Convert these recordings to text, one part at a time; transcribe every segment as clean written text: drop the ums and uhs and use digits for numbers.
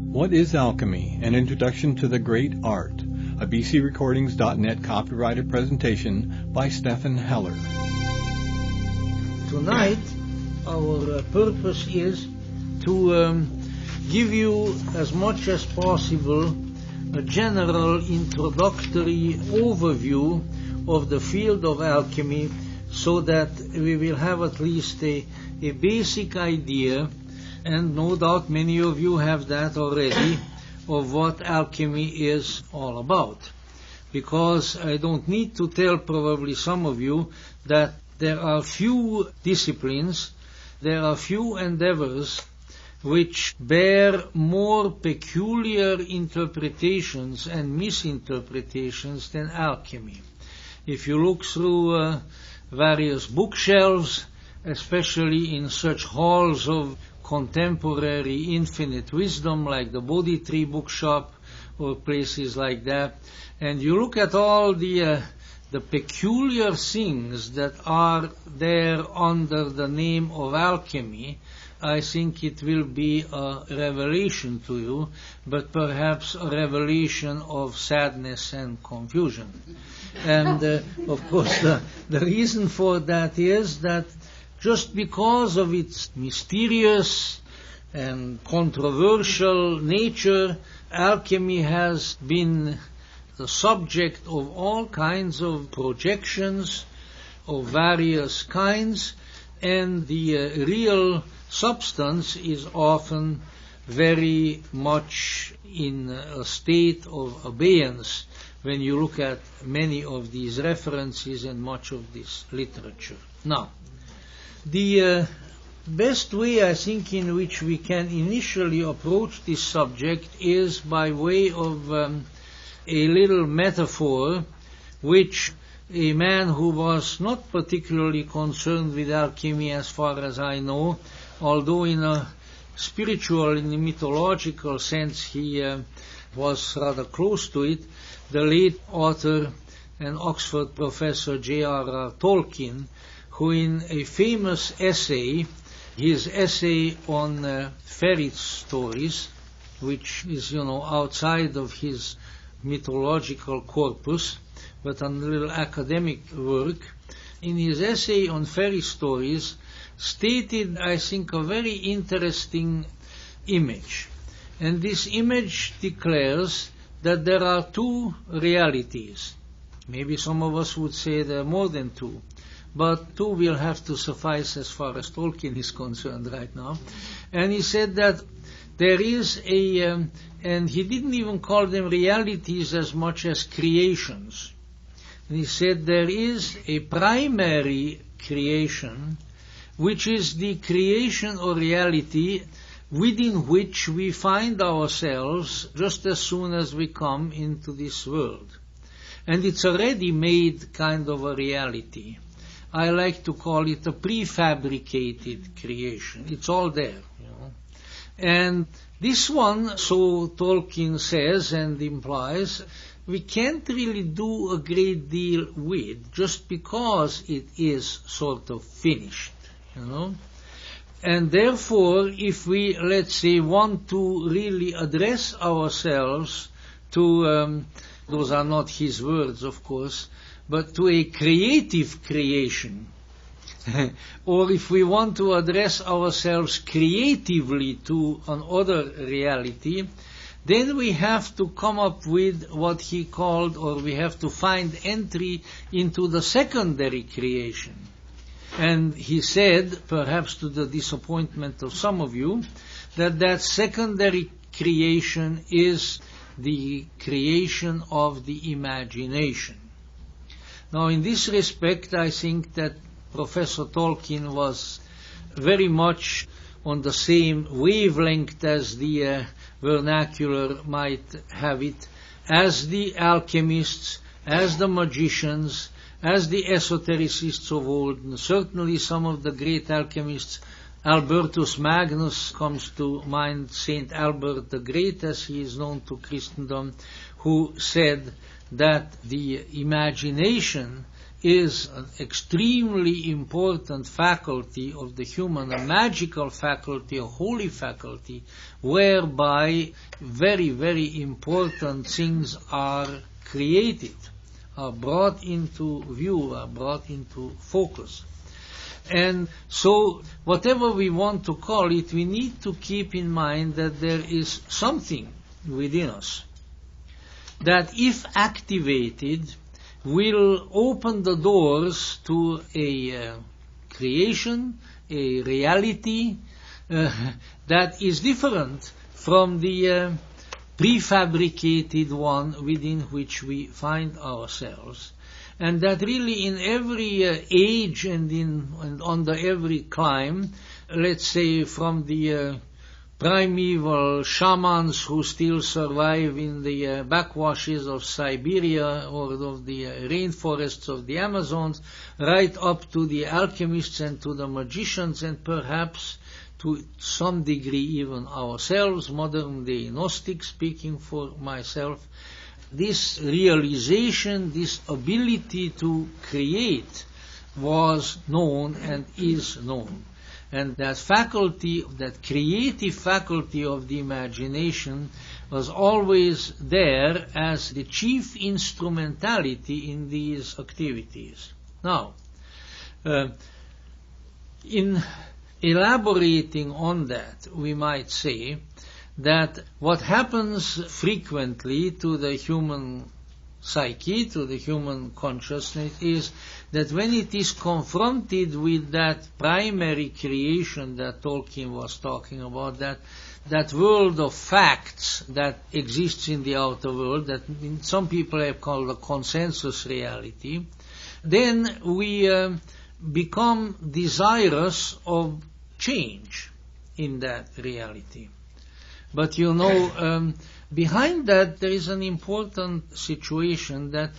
What is Alchemy? An Introduction to the Great Art. A bcrecordings.net copyrighted presentation by Stephen Heller. Tonight, our purpose is to give you as much as possible a general introductory overview of the field of alchemy, so that we will have at least a basic idea, and no doubt many of you have that already, of what alchemy is all about. Because I don't need to tell probably some of you that there are few disciplines, there are few endeavors which bear more peculiar interpretations and misinterpretations than alchemy. If you look through various bookshelves, especially in such halls of contemporary infinite wisdom like the Bodhi Tree bookshop or places like that, and you look at all the peculiar things that are there under the name of alchemy, I think it will be a revelation to you, but perhaps a revelation of sadness and confusion. And of course the reason for that is that just because of its mysterious and controversial nature, alchemy has been the subject of all kinds of projections of various kinds, and the real substance is often very much in a state of abeyance when you look at many of these references and much of this literature. Now, the best way, I think, in which we can initially approach this subject is by way of a little metaphor which a man who was not particularly concerned with alchemy as far as I know, although in a spiritual, in a mythological sense he was rather close to it, the late author and Oxford professor J.R.R. Tolkien, who in a famous essay, his essay on fairy stories, which is, outside of his mythological corpus, but a little academic work, in his essay on fairy stories, stated, I think, a very interesting image. And this image declares that there are two realities. Maybe some of us would say there are more than two, but two will have to suffice as far as Tolkien is concerned right now. And he said that there is and he didn't even call them realities as much as creations. And he said there is a primary creation, which is the creation or reality within which we find ourselves just as soon as we come into this world. And it's already made kind of a reality. I like to call it a prefabricated creation. It's all there, And this one, so Tolkien says and implies, we can't really do a great deal with just because it is sort of finished, And therefore, if we, let's say, want to really address ourselves to, those are not his words, of course, but to a creative creation, or if we want to address ourselves creatively to another reality, then we have to come up with what he called, or we have to find entry into the secondary creation. And he said, perhaps to the disappointment of some of you, that secondary creation is the creation of the imagination. Now, in this respect, I think that Professor Tolkien was very much on the same wavelength as the vernacular might have it, as the alchemists, as the magicians, as the esotericists of old, and certainly some of the great alchemists. Albertus Magnus comes to mind, Saint Albert the Great, as he is known to Christendom, who said that the imagination is an extremely important faculty of the human, a magical faculty, a holy faculty, whereby very, very important things are created, are brought into view, are brought into focus. And so, whatever we want to call it, we need to keep in mind that there is something within us that, if activated, will open the doors to a creation, a reality that is different from the prefabricated one within which we find ourselves. And that really in every age and under every clime, let's say from the primeval shamans who still survive in the backwashes of Siberia or of the rainforests of the Amazons, right up to the alchemists and to the magicians, and perhaps to some degree even ourselves, modern-day Gnostics, speaking for myself. This realization, this ability to create was known and is known. And that faculty, that creative faculty of the imagination was always there as the chief instrumentality in these activities. Now, in elaborating on that, we might say that what happens frequently to the human psyche, to the human consciousness, is that when it is confronted with that primary creation that Tolkien was talking about, that world of facts that exists in the outer world, that some people have called a consensus reality, then we become desirous of change in that reality. But behind that there is an important situation that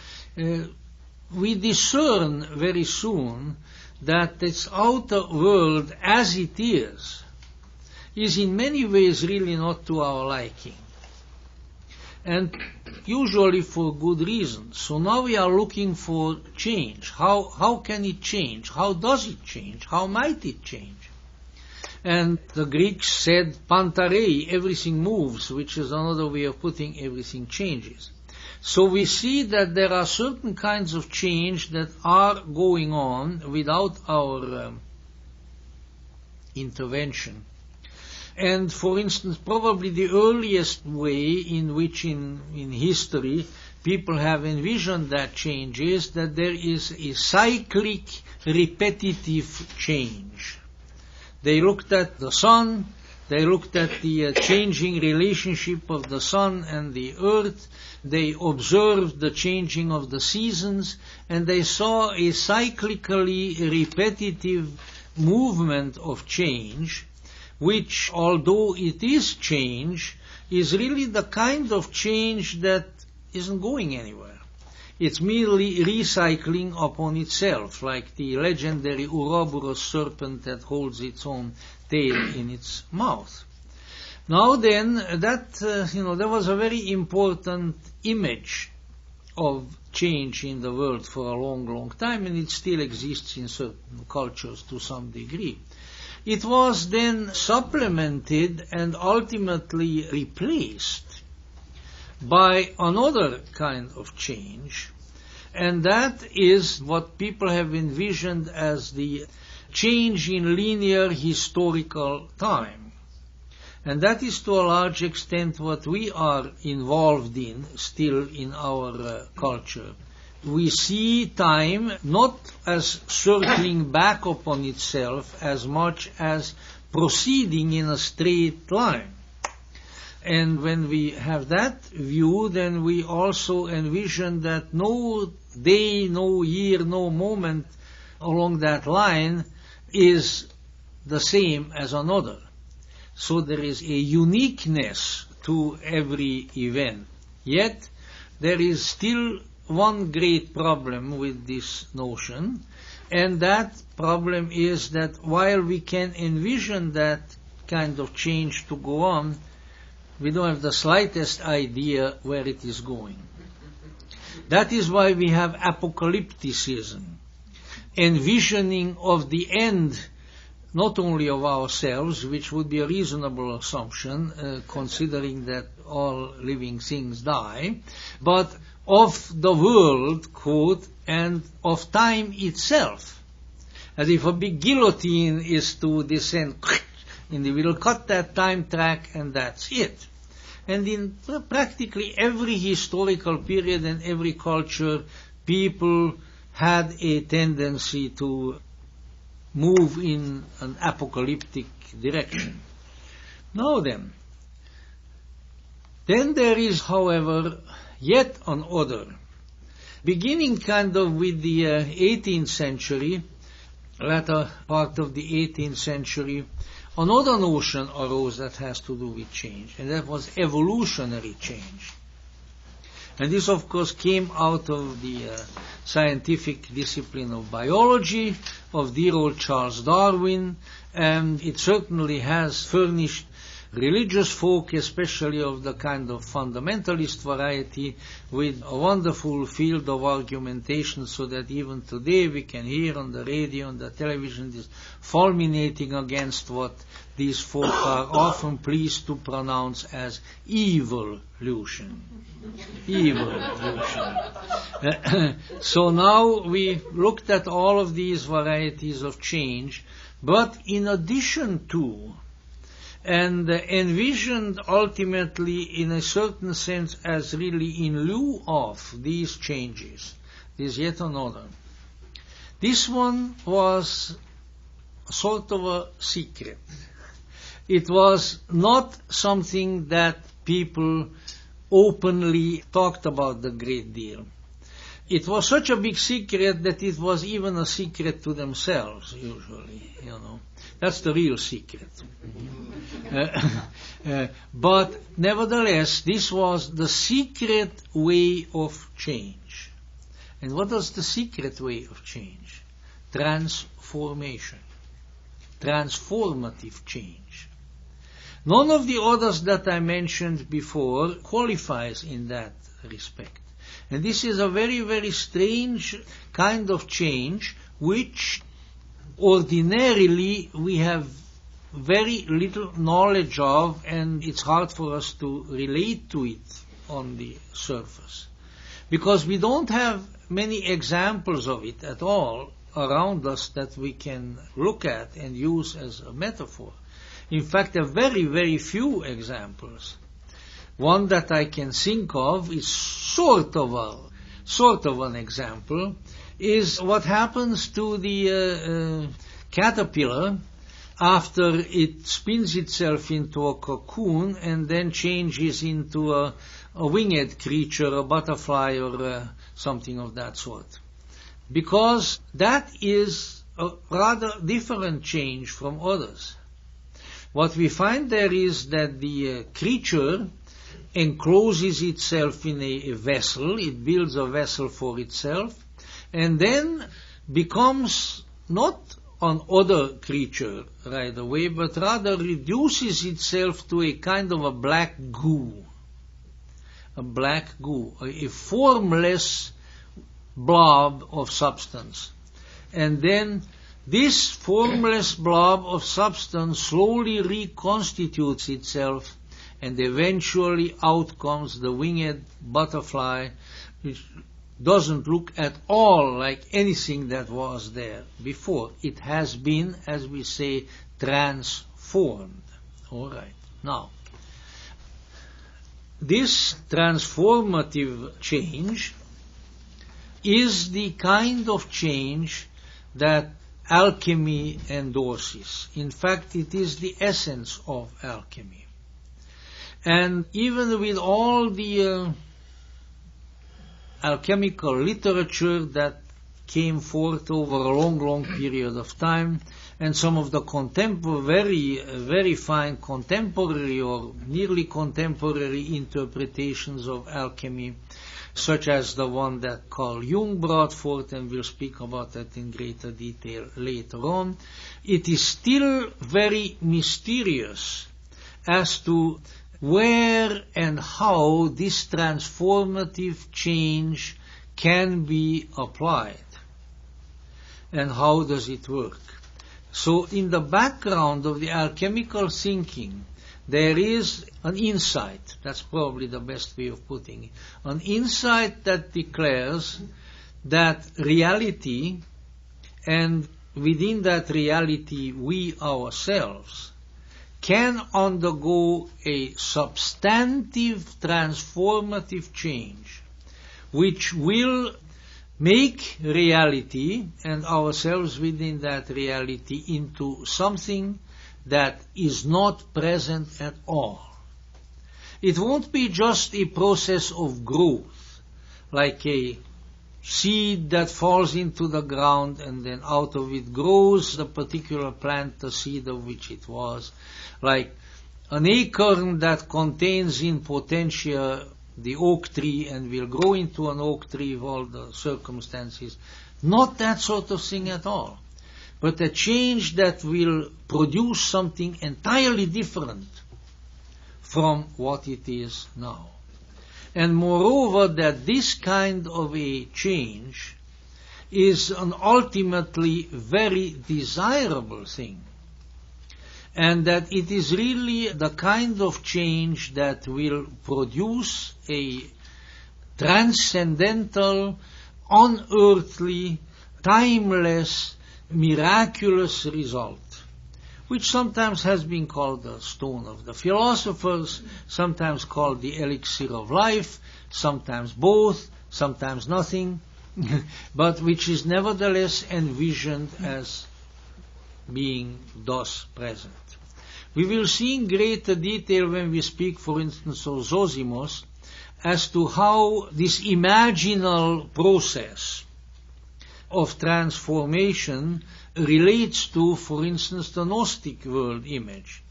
we discern very soon that this outer world as it is in many ways really not to our liking. And usually for good reasons. So now we are looking for change. How can it change? How does it change? How might it change? And the Greeks said pantarei, everything moves, which is another way of putting everything changes. So we see that there are certain kinds of change that are going on without our intervention. And for instance, probably the earliest way in which in history people have envisioned that change is that there is a cyclic, repetitive change. They looked at the sun, they looked at the changing relationship of the sun and the earth, they observed the changing of the seasons, and they saw a cyclically repetitive movement of change, which, although it is change, is really the kind of change that isn't going anywhere. It's merely recycling upon itself, like the legendary Ouroboros serpent that holds its own tail in its mouth. Now then, there was a very important image of change in the world for a long, long time, and it still exists in certain cultures to some degree. It was then supplemented and ultimately replaced by another kind of change, and that is what people have envisioned as the change in linear historical time. And that is to a large extent what we are involved in still in our culture. We see time not as circling back upon itself as much as proceeding in a straight line. And when we have that view, then we also envision that no day, no year, no moment along that line is the same as another. So there is a uniqueness to every event. Yet there is still one great problem with this notion, and that problem is that while we can envision that kind of change to go on, we don't have the slightest idea where it is going. That is why we have apocalypticism, envisioning of the end not only of ourselves, which would be a reasonable assumption, considering that all living things die, but of the world, quote, and of time itself. As if a big guillotine is to descend, and they will cut that time track, and that's it. And in practically every historical period and every culture, people had a tendency to move in an apocalyptic direction. Now then there is, however, yet another, beginning kind of with the 18th century, latter part of the 18th century, another notion arose that has to do with change, and that was evolutionary change. And this, of course, came out of the scientific discipline of biology, of dear old Charles Darwin, and it certainly has furnished religious folk, especially of the kind of fundamentalist variety, with a wonderful field of argumentation, so that even today we can hear on the radio and the television this fulminating against what these folk are often pleased to pronounce as evolution. Evolution. So now we looked at all of these varieties of change, but in addition to, and envisioned ultimately in a certain sense as really in lieu of these changes, there's yet another. This one was sort of a secret. It was not something that people openly talked about a great deal. It was such a big secret that it was even a secret to themselves, usually, That's the real secret. But nevertheless, this was the secret way of change. And what was the secret way of change? Transformation. Transformative change. None of the others that I mentioned before qualifies in that respect. And this is a very, very strange kind of change which ordinarily we have very little knowledge of, and it's hard for us to relate to it on the surface. Because we don't have many examples of it at all around us that we can look at and use as a metaphor. In fact, there are very, very few examples. One that I can think of is sort of an example, is what happens to the caterpillar after it spins itself into a cocoon and then changes into a winged creature, a butterfly or something of that sort. Because that is a rather different change from others. What we find there is that the creature encloses itself in a vessel, it builds a vessel for itself, and then becomes not an other creature right away, but rather reduces itself to a kind of a black goo. A formless blob of substance. And then this formless blob of substance slowly reconstitutes itself, and eventually out comes the winged butterfly, which doesn't look at all like anything that was there before. It has been, as we say, transformed. All right. Now, this transformative change is the kind of change that alchemy endorses. In fact, it is the essence of alchemy. And even with all the alchemical literature that came forth over a long period of time, and some of the very fine contemporary or nearly contemporary interpretations of alchemy, such as the one that Carl Jung brought forth, and we'll speak about that in greater detail later on, it is still very mysterious as to where and how this transformative change can be applied, and how does it work. So in the background of the alchemical thinking, there is an insight, that's probably the best way of putting it, an insight that declares that reality, and within that reality we ourselves, can undergo a substantive transformative change which will make reality and ourselves within that reality into something that is not present at all. It won't be just a process of growth, like a seed that falls into the ground and then out of it grows the particular plant, the seed of which it was, like an acorn that contains in potentia the oak tree and will grow into an oak tree if all the circumstances. Not that sort of thing at all, but a change that will produce something entirely different from what it is now. And moreover, that this kind of a change is an ultimately very desirable thing, and that it is really the kind of change that will produce a transcendental, unearthly, timeless, miraculous result, which sometimes has been called the stone of the philosophers, sometimes called the elixir of life, sometimes both, sometimes nothing, but which is nevertheless envisioned as being thus present. We will see in greater detail when we speak, for instance, of Zosimos, as to how this imaginal process of transformation relates to, for instance, the Gnostic world image,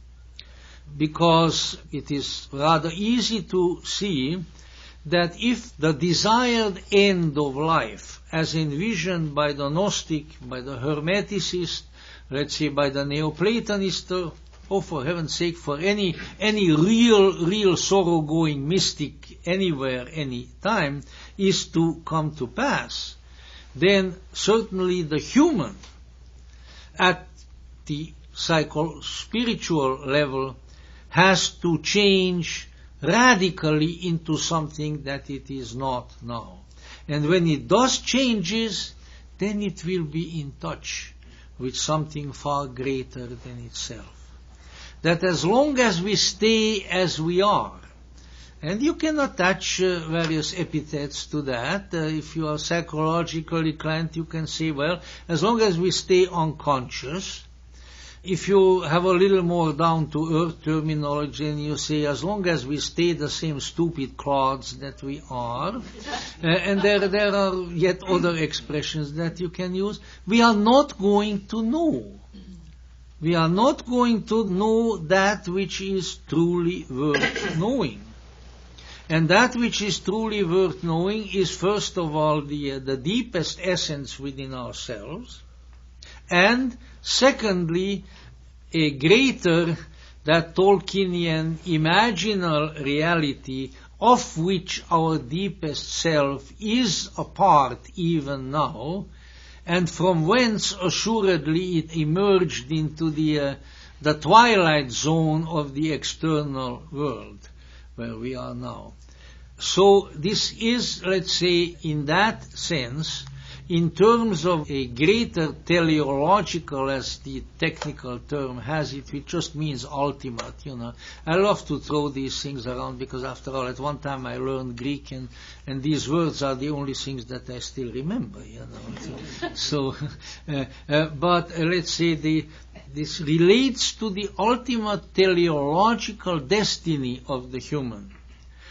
because it is rather easy to see that if the desired end of life, as envisioned by the Gnostic, by the Hermeticist, let's say by the Neoplatonist, or for heaven's sake, for any real sorrow-going mystic anywhere, any time, is to come to pass, then certainly the human at the psycho-spiritual level has to change radically into something that it is not now. And when it does changes, then it will be in touch with something far greater than itself. That as long as we stay as we are, and you can attach various epithets to that. If you are psychologically inclined, you can say, well, as long as we stay unconscious. If you have a little more down-to-earth terminology, and you say, as long as we stay the same stupid clods that we are, and there are yet other expressions that you can use, we are not going to know. We are not going to know that which is truly worth knowing. And that which is truly worth knowing is, first of all, the deepest essence within ourselves, and secondly, a greater, that Tolkienian imaginal reality of which our deepest self is a part even now, and from whence assuredly it emerged into the twilight zone of the external world where we are now. So this is, let's say, in that sense, in terms of a greater teleological, as the technical term has it, which just means ultimate, I love to throw these things around because, after all, at one time I learned Greek, and these words are the only things that I still remember, So, but let's say this relates to the ultimate teleological destiny of the human,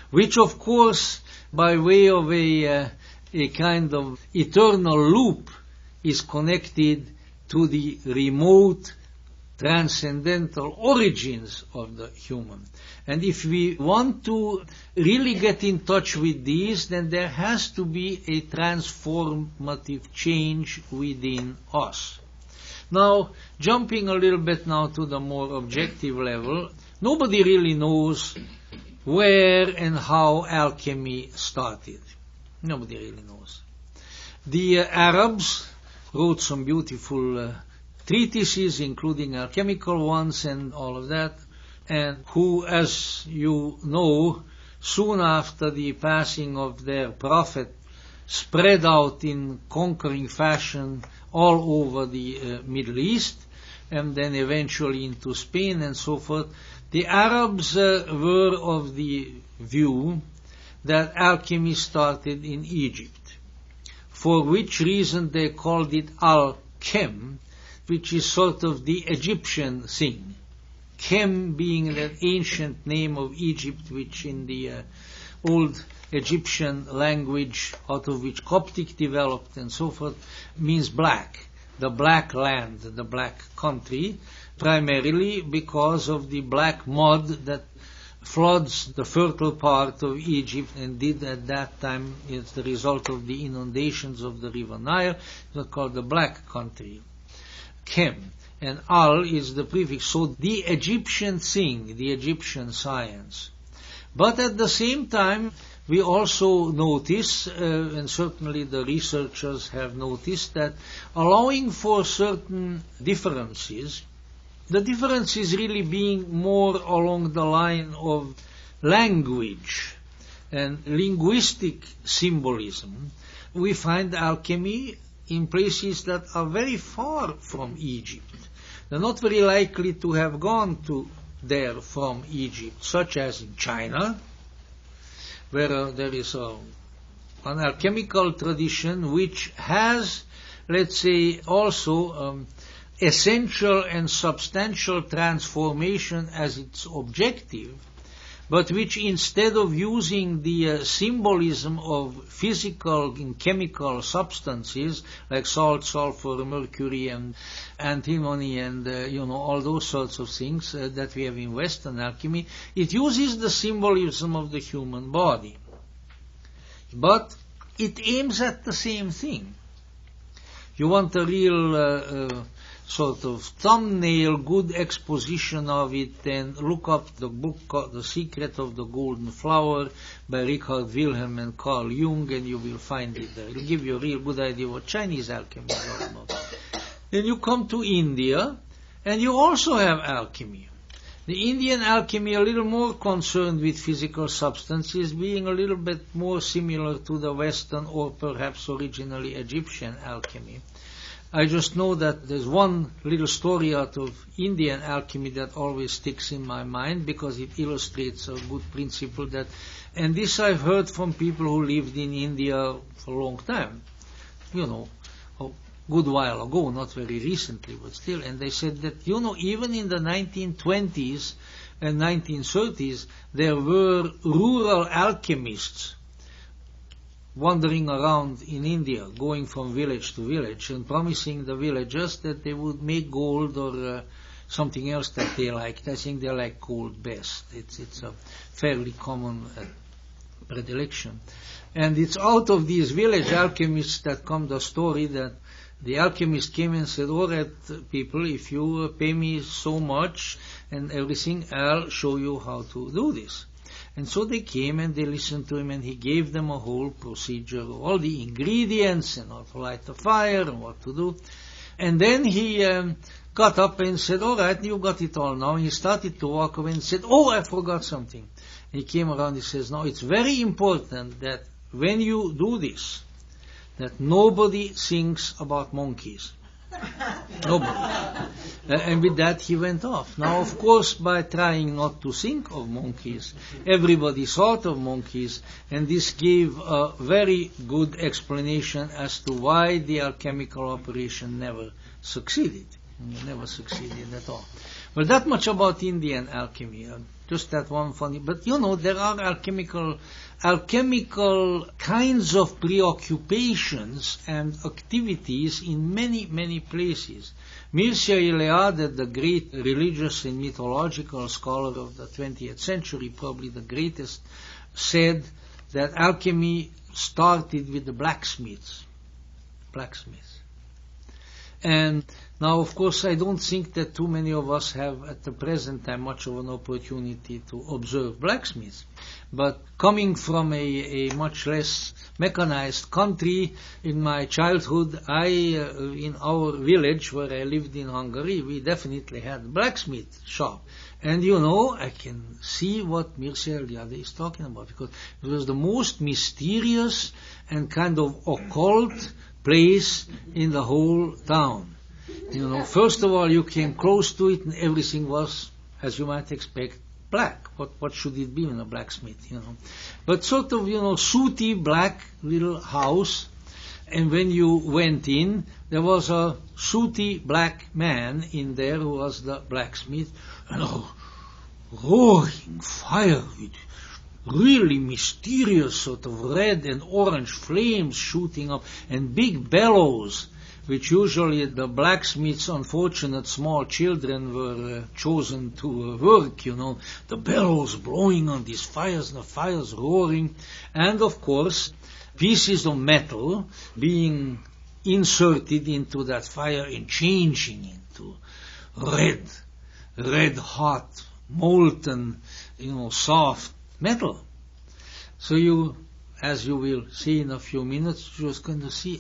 which, of course, by way of a kind of eternal loop, is connected to the remote transcendental origins of the human. And if we want to really get in touch with these, then there has to be a transformative change within us. Now, jumping a little bit now to the more objective level, nobody really knows where and how alchemy started. Nobody really knows. The Arabs wrote some beautiful treatises, including alchemical ones and all of that, and who, as you know, soon after the passing of their prophet, spread out in conquering fashion all over the Middle East, and then eventually into Spain and so forth. The Arabs were of the view that alchemy started in Egypt, for which reason they called it Al-Chem, which is sort of the Egyptian thing. Chem being that ancient name of Egypt, which in the old Egyptian language, out of which Coptic developed and so forth, means black, the black land, the black country, primarily because of the black mud that floods the fertile part of Egypt, and did at that time, as the result of the inundations of the river Nile. It was called the black country, Chem. And Al is the prefix, so the Egyptian thing, the Egyptian science. But at the same time, we also notice, and certainly the researchers have noticed, that allowing for certain differences, the differences really being more along the line of language and linguistic symbolism, we find alchemy in places that are very far from Egypt. They're not very likely to have gone to there from Egypt, such as in China, where there is an alchemical tradition which has, let's say, also essential and substantial transformation as its objective, but which, instead of using the symbolism of physical and chemical substances like salt, sulfur, mercury, and antimony, and all those sorts of things that we have in Western alchemy, it uses the symbolism of the human body. But it aims at the same thing. You want a real sort of thumbnail, good exposition of it, then look up the book called The Secret of the Golden Flower by Richard Wilhelm and Carl Jung, and you will find it there. It will give you a real good idea what Chinese alchemy is all about. Then you come to India, and you also have alchemy. The Indian alchemy a little more concerned with physical substances, being a little bit more similar to the Western or perhaps originally Egyptian alchemy. I just know that there's one little story out of Indian alchemy that always sticks in my mind because it illustrates a good principle that, and this I've heard from people who lived in India for a long time, a good while ago, not very recently, but still, and they said that, even in the 1920s and 1930s, there were rural alchemists wandering around in India, going from village to village and promising the villagers that they would make gold or something else that they liked. I think they like gold best. It's a fairly common predilection. And it's out of these village alchemists that come the story that the alchemist came and said, all right, people, if you pay me so much and everything, I'll show you how to do this. And so they came and they listened to him, and he gave them a whole procedure, all the ingredients and how to light the fire and what to do. And then he got up and said, all right, you got it all now. And he started to walk away and said, oh, I forgot something. He came around, he says, no, it's very important that when you do this, that nobody thinks about monkeys. Nobody. And with that he went off. Now, of course, by trying not to think of monkeys, everybody thought of monkeys, and this gave a very good explanation as to why the alchemical operation never succeeded. Never succeeded at all. Well, that much about Indian alchemy. Just that one funny. But there are alchemical kinds of preoccupations and activities in many, many places. Mircea Eliade, the great religious and mythological scholar of the 20th century, probably the greatest, said that alchemy started with the blacksmiths. And now, of course, I don't think that too many of us have at the present time much of an opportunity to observe blacksmiths. But coming from a much less mechanized country, in my childhood, in our village where I lived in Hungary, we definitely had a blacksmith shop. And I can see what Mircea Eliade is talking about, because it was the most mysterious and kind of occult place in the whole town. First of all, you came close to it and everything was, as you might expect, black. What should it be in a blacksmith, But sort of, sooty black little house, and when you went in, there was a sooty black man in there who was the blacksmith, and a roaring fire with really mysterious sort of red and orange flames shooting up, and big bellows, which usually the blacksmith's unfortunate small children were chosen to work, the bellows blowing on these fires, and the fires roaring, and of course pieces of metal being inserted into that fire and changing into red hot, molten, soft metal. So you, as you will see in a few minutes, you're just going to see,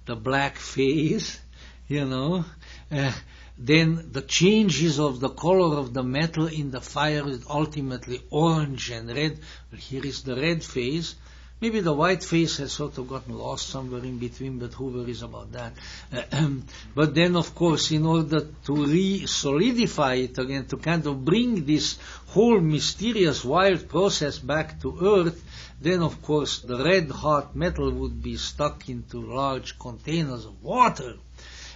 the black phase, then the changes of the color of the metal in the fire is ultimately orange and red. Here is the red phase. Maybe the white phase has sort of gotten lost somewhere in between, but who worries about that? But then, of course, in order to re-solidify it again, to kind of bring this whole mysterious wild process back to earth, then, of course, the red-hot metal would be stuck into large containers of water.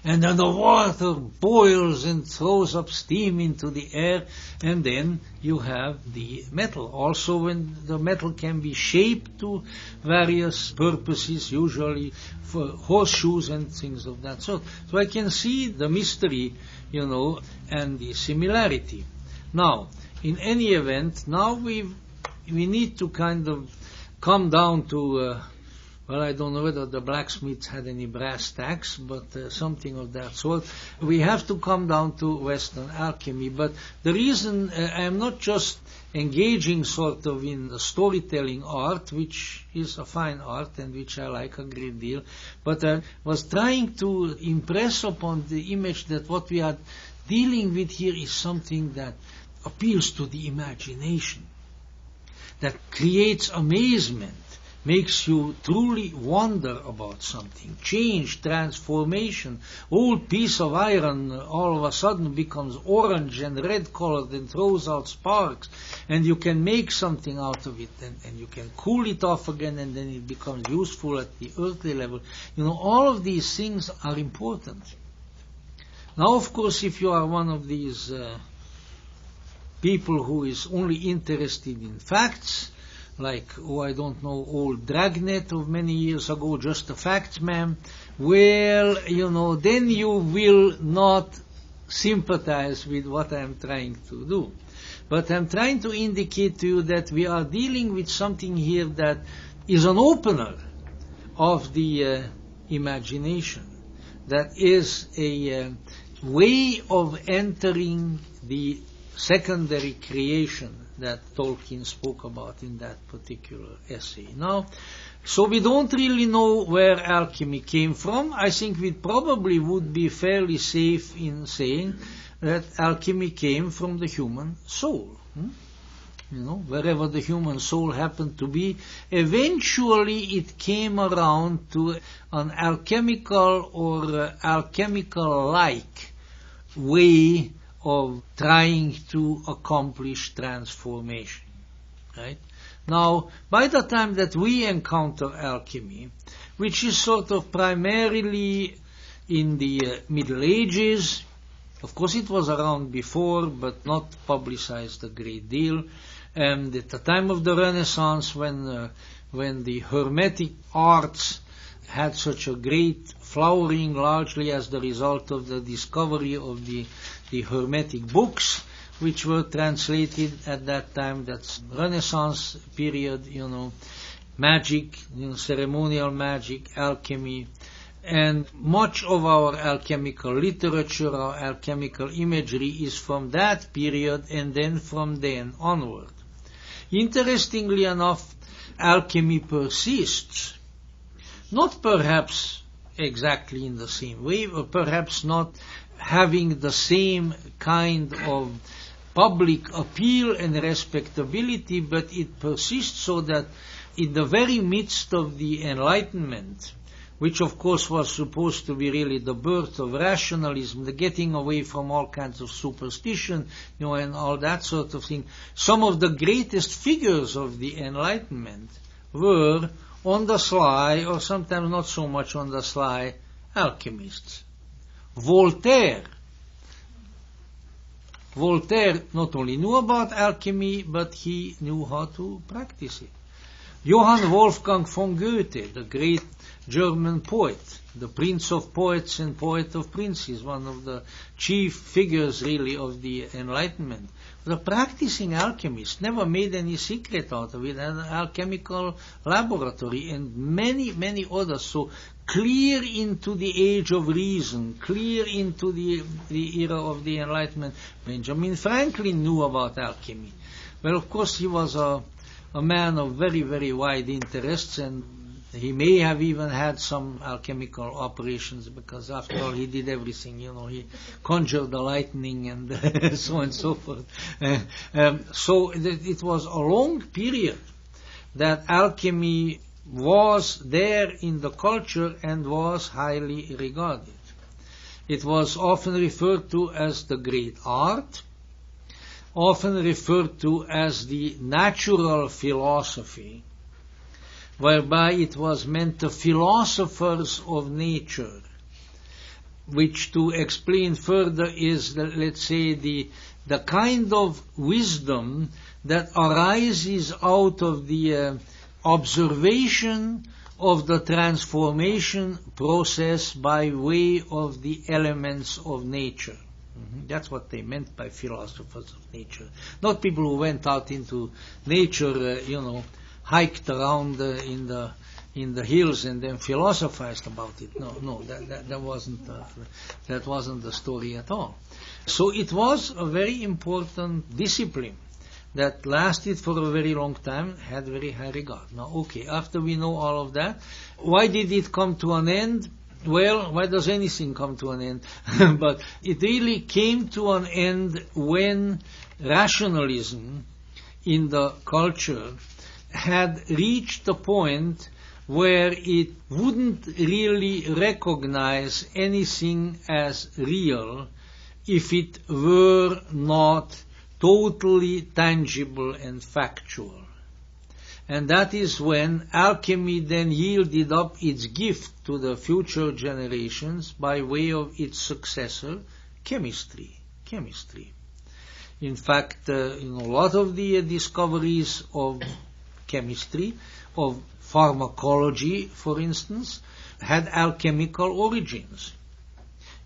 And then the water boils and throws up steam into the air, and then you have the metal. Also, when the metal can be shaped to various purposes, usually for horseshoes and things of that sort. So I can see the mystery, and the similarity. Now, in any event, now we need to kind of come down to, I don't know whether the blacksmiths had any brass tacks, but something of that sort. We have to come down to Western alchemy. But the reason I am not just engaging sort of in the storytelling art, which is a fine art and which I like a great deal, but I was trying to impress upon the image that what we are dealing with here is something that appeals to the imagination, that creates amazement, makes you truly wonder about something, change, transformation. Old piece of iron all of a sudden becomes orange and red colored and throws out sparks, and you can make something out of it, and you can cool it off again, and then it becomes useful at the earthly level. All of these things are important. Now, of course, if you are one of these people who is only interested in facts, like, I don't know, old Dragnet of many years ago, just a facts man, well, then you will not sympathize with what I'm trying to do. But I'm trying to indicate to you that we are dealing with something here that is an opener of the imagination, that is a way of entering the secondary creation that Tolkien spoke about in that particular essay. Now, so we don't really know where alchemy came from. I think we probably would be fairly safe in saying that alchemy came from the human soul. Wherever the human soul happened to be, eventually it came around to an alchemical or alchemical-like way of trying to accomplish transformation. Right? Now, by the time that we encounter alchemy, which is sort of primarily in the Middle Ages, of course it was around before, but not publicized a great deal, and at the time of the Renaissance, when the Hermetic arts had such a great flowering, largely as the result of the discovery of the Hermetic books, which were translated at that time. That's Renaissance period, magic, ceremonial magic, alchemy, and much of our alchemical literature, our alchemical imagery is from that period and then from then onward. Interestingly enough, alchemy persists, not perhaps exactly in the same way, or perhaps not having the same kind of public appeal and respectability, but it persists so that in the very midst of the Enlightenment, which of course was supposed to be really the birth of rationalism, the getting away from all kinds of superstition, and all that sort of thing, some of the greatest figures of the Enlightenment were, on the sly, or sometimes not so much on the sly, alchemists. Voltaire not only knew about alchemy, but he knew how to practice it. Johann Wolfgang von Goethe, the great German poet, the prince of poets and poet of princes, one of the chief figures really of the Enlightenment, the practicing alchemist, never made any secret out of it, had an alchemical laboratory and many, many others. So clear into the age of reason, clear into the era of the Enlightenment, Benjamin Franklin knew about alchemy. Well, of course, he was a man of very, very wide interests, and he may have even had some alchemical operations, because after all he did everything, he conjured the lightning and so on and so forth. So it was a long period that alchemy was there in the culture and was highly regarded. It was often referred to as the great art, often referred to as the natural philosophy, whereby it was meant the philosophers of nature, which, to explain further, is, let's say, the kind of wisdom that arises out of the observation of the transformation process by way of the elements of nature. That's what they meant by philosophers of nature. Not people who went out into nature, hiked around in the hills and then philosophized about it. No, that wasn't the story at all. So it was a very important discipline that lasted for a very long time, had very high regard. Now, okay, after we know all of that, why did it come to an end? Well, why does anything come to an end? But it really came to an end when rationalism in the culture had reached the point where it wouldn't really recognize anything as real if it were not totally tangible and factual. And that is when alchemy then yielded up its gift to the future generations by way of its successor, chemistry. In fact, a lot of the discoveries of chemistry, of pharmacology, for instance, had alchemical origins.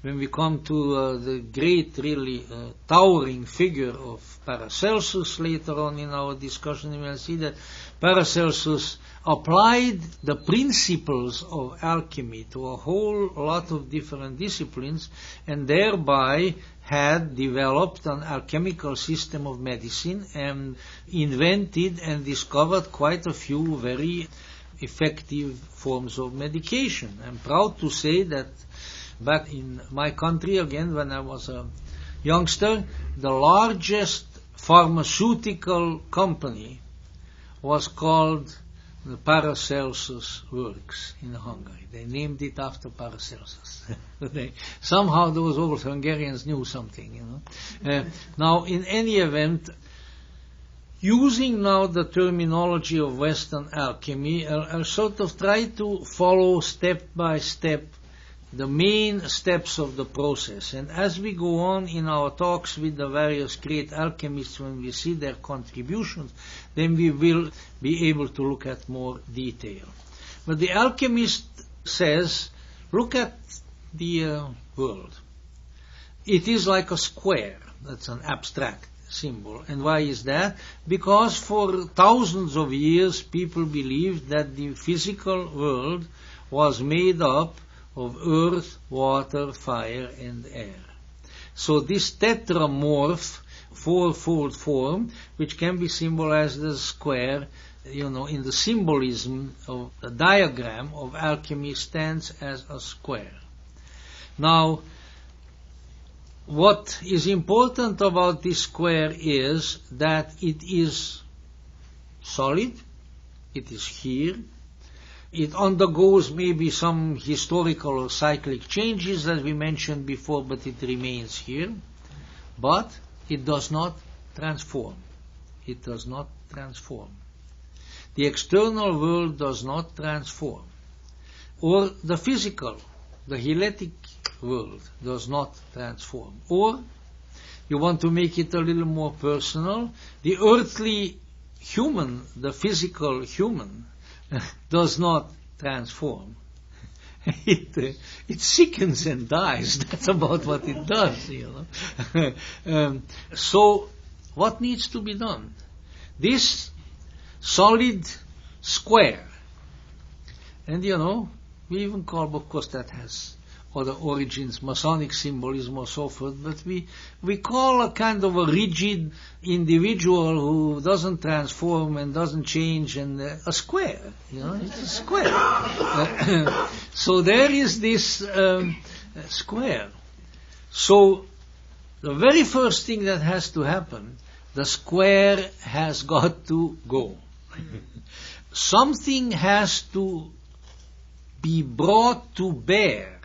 When we come to the great, really towering figure of Paracelsus later on in our discussion, we will see that Paracelsus applied the principles of alchemy to a whole lot of different disciplines, and thereby had developed an alchemical system of medicine and invented and discovered quite a few very effective forms of medication. I'm proud to say that back in my country, again, when I was a youngster, the largest pharmaceutical company was called the Paracelsus Works in Hungary. They named it after Paracelsus. Somehow those old Hungarians knew something, Now, in any event, using now the terminology of Western alchemy, I'll sort of try to follow step by step the main steps of the process. And as we go on in our talks with the various great alchemists, when we see their contributions, then we will be able to look at more detail. But the alchemist says, look at the world. It is like a square. That's an abstract symbol. And why is that? Because for thousands of years people believed that the physical world was made up of earth, water, fire, and air. So this tetramorph fourfold form, which can be symbolized as a square. In the symbolism of the diagram of alchemy stands as a square. Now, what is important about this square is that it is solid, it is here, it undergoes maybe some historical or cyclic changes that we mentioned before, but it remains here, but it does not transform. It does not transform. The external world does not transform. Or the physical, the heletic world does not transform. Or, you want to make it a little more personal, the earthly human, the physical human, does not transform. It sickens and dies. That's about what it does, So, what needs to be done? This solid square, and we even call, of course, that has other origins, Masonic symbolism or so forth, but we call a kind of a rigid individual who doesn't transform and doesn't change, and a square, it's a square. So there is this square. So the very first thing that has to happen, the square has got to go. Something has to be brought to bear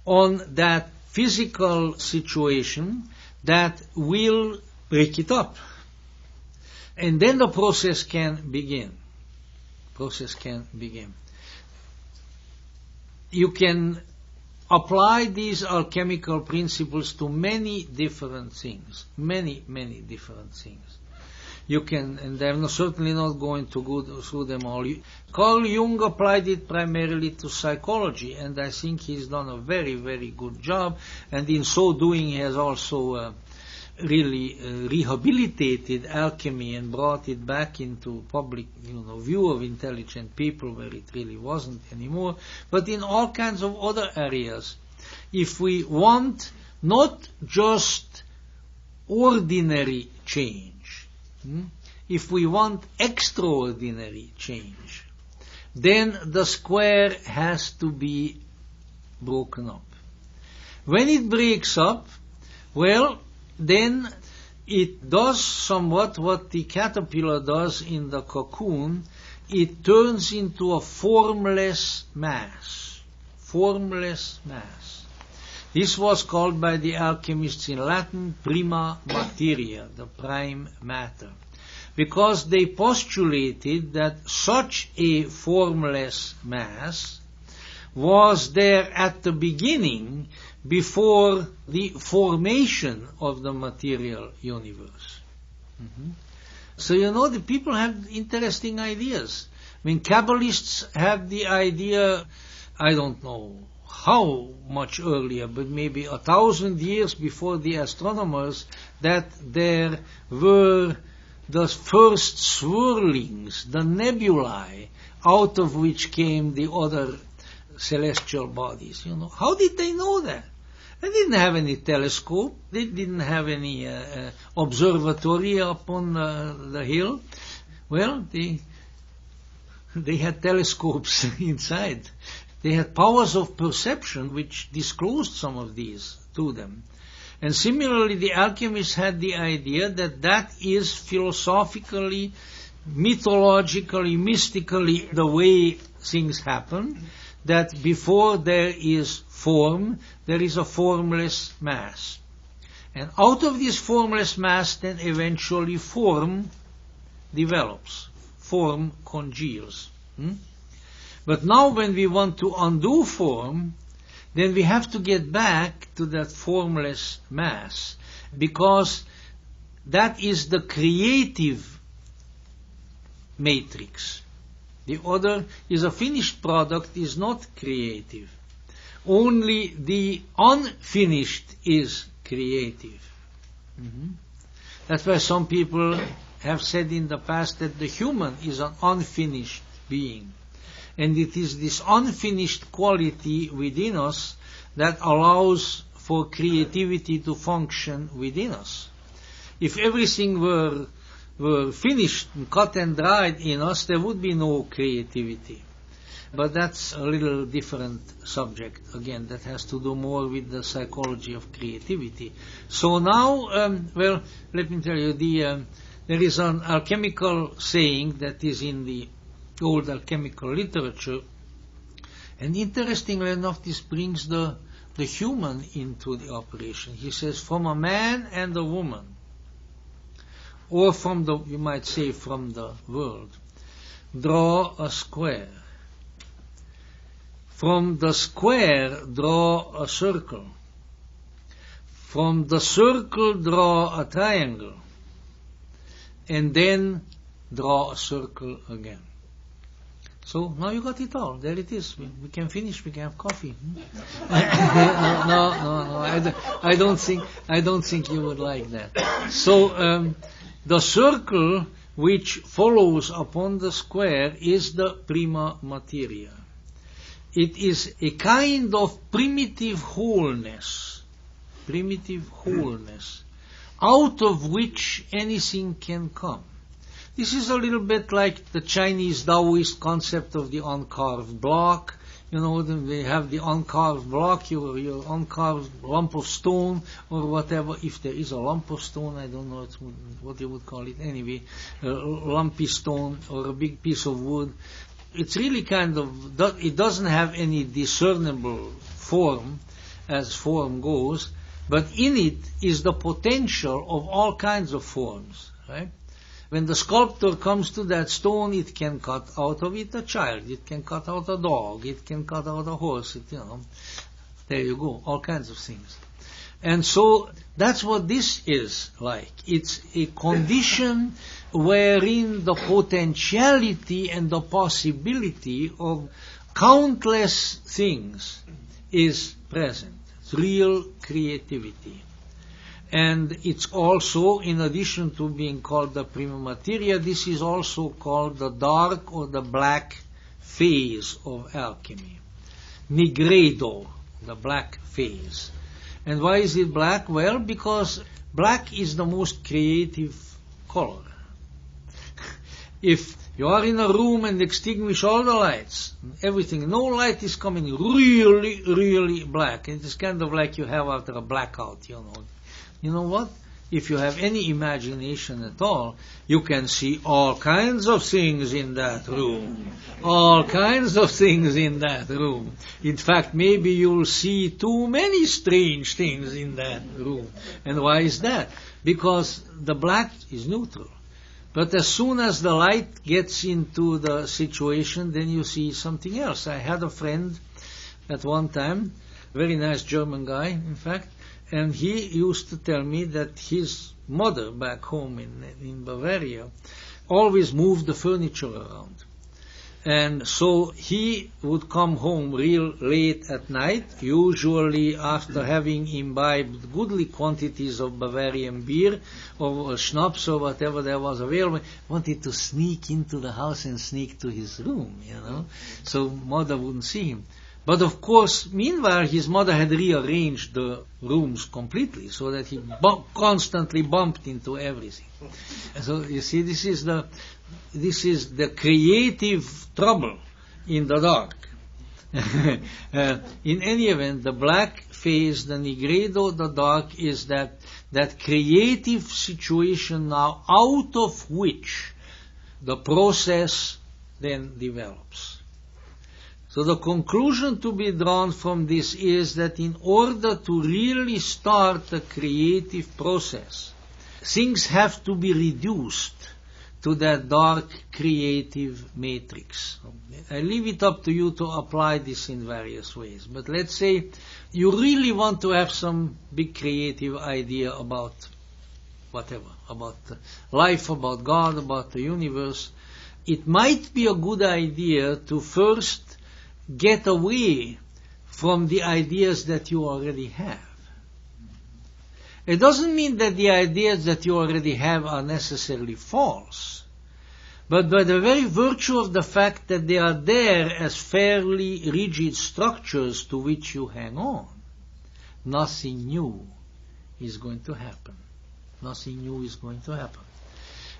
on that physical situation that will break it up. And then the process can begin. You can apply these alchemical principles to many different things. Many different things. You can, and I'm certainly not going to go through them all. Carl Jung applied it primarily to psychology, and I think he's done a very, very good job, and in so doing he has also really rehabilitated alchemy and brought it back into public view of intelligent people where it really wasn't anymore. But in all kinds of other areas, if we want not just ordinary change, if we want extraordinary change, then the square has to be broken up. When it breaks up, well, then it does somewhat what the caterpillar does in the cocoon. It turns into a formless mass. Formless mass. This was called by the alchemists in Latin prima materia, the prime matter, because they postulated that such a formless mass was there at the beginning before the formation of the material universe. So the people have interesting ideas. Kabbalists have the idea, I don't know how much earlier, but maybe 1,000 years before the astronomers, that there were the first swirlings, the nebulae, out of which came the other celestial bodies. How did they know that? They didn't have any telescope. They didn't have any observatory up on the hill. Well, they had telescopes inside. They had powers of perception which disclosed some of these to them. And similarly, the alchemists had the idea that that is philosophically, mythologically, mystically the way things happen, that before there is form, there is a formless mass. And out of this formless mass, then eventually form develops. Form congeals. But now when we want to undo form, then we have to get back to that formless mass, because that is the creative matrix. The other is a finished product, is not creative. Only the unfinished is creative. That's why some people have said in the past that the human is an unfinished being. And it is this unfinished quality within us that allows for creativity to function within us. if everything were finished and cut and dried in us, there would be no creativity. But that's a little different subject. Again, that has to do more with the psychology of creativity. So now, well, let me tell you, there is an alchemical saying that is in the old alchemical literature, and interestingly enough, this brings the human into the operation. He says, from a man and a woman, or from the, you might say, from the world, draw a square. From the square, draw a circle. From the circle, draw a triangle. And then draw a circle again. So now you got it all. There it is. We can finish. We can have coffee. No. I don't think you would like that. So the circle which follows upon the square is the prima materia. It is a kind of primitive wholeness, out of which anything can come. This is a little bit like the Chinese Taoist concept of the uncarved block. You know, they have the uncarved block, your uncarved lump of stone or whatever. If there is a lump of stone, I don't know what you would call it anyway, a lumpy stone or a big piece of wood. It's really kind of, it doesn't have any discernible form as form goes, but in it is the potential of all kinds of forms, right? When the sculptor comes to that stone, it can cut out of it a child, it can cut out a dog, it can cut out a horse, there you go, all kinds of things. And so that's what this is like. It's a condition wherein the potentiality and the possibility of countless things is present. It's real creativity. And it's also, in addition to being called the prima materia, this is also called the dark or the black phase of alchemy. Nigredo, the black phase. And why is it black? Well, because black is the most creative color. If you are in a room and extinguish all the lights, everything, no light is coming, really, really black. It is kind of like you have after a blackout, You know what? If you have any imagination at all, you can see all kinds of things in that room. All kinds of things in that room. In fact, maybe you'll see too many strange things in that room. And why is that? Because the black is neutral. But as soon as the light gets into the situation, then you see something else. I had a friend at one time, very nice German guy, in fact, and he used to tell me that his mother back home in Bavaria always moved the furniture around. And so he would come home real late at night, usually after having imbibed goodly quantities of Bavarian beer or schnapps or whatever there was available, wanted to sneak into the house and sneak to his room, so mother wouldn't see him. But of course, meanwhile, his mother had rearranged the rooms completely so that he constantly bumped into everything. So you see, this is the creative trouble in the dark. In any event, the black phase, the nigredo, the dark, is that creative situation now out of which the process then develops. So the conclusion to be drawn from this is that in order to really start a creative process, things have to be reduced to that dark creative matrix. I leave it up to you to apply this in various ways. But let's say you really want to have some big creative idea about whatever, about life, about God, about the universe. It might be a good idea to first get away from the ideas that you already have. It doesn't mean that the ideas that you already have are necessarily false, but by the very virtue of the fact that they are there as fairly rigid structures to which you hang on, nothing new is going to happen. Nothing new is going to happen.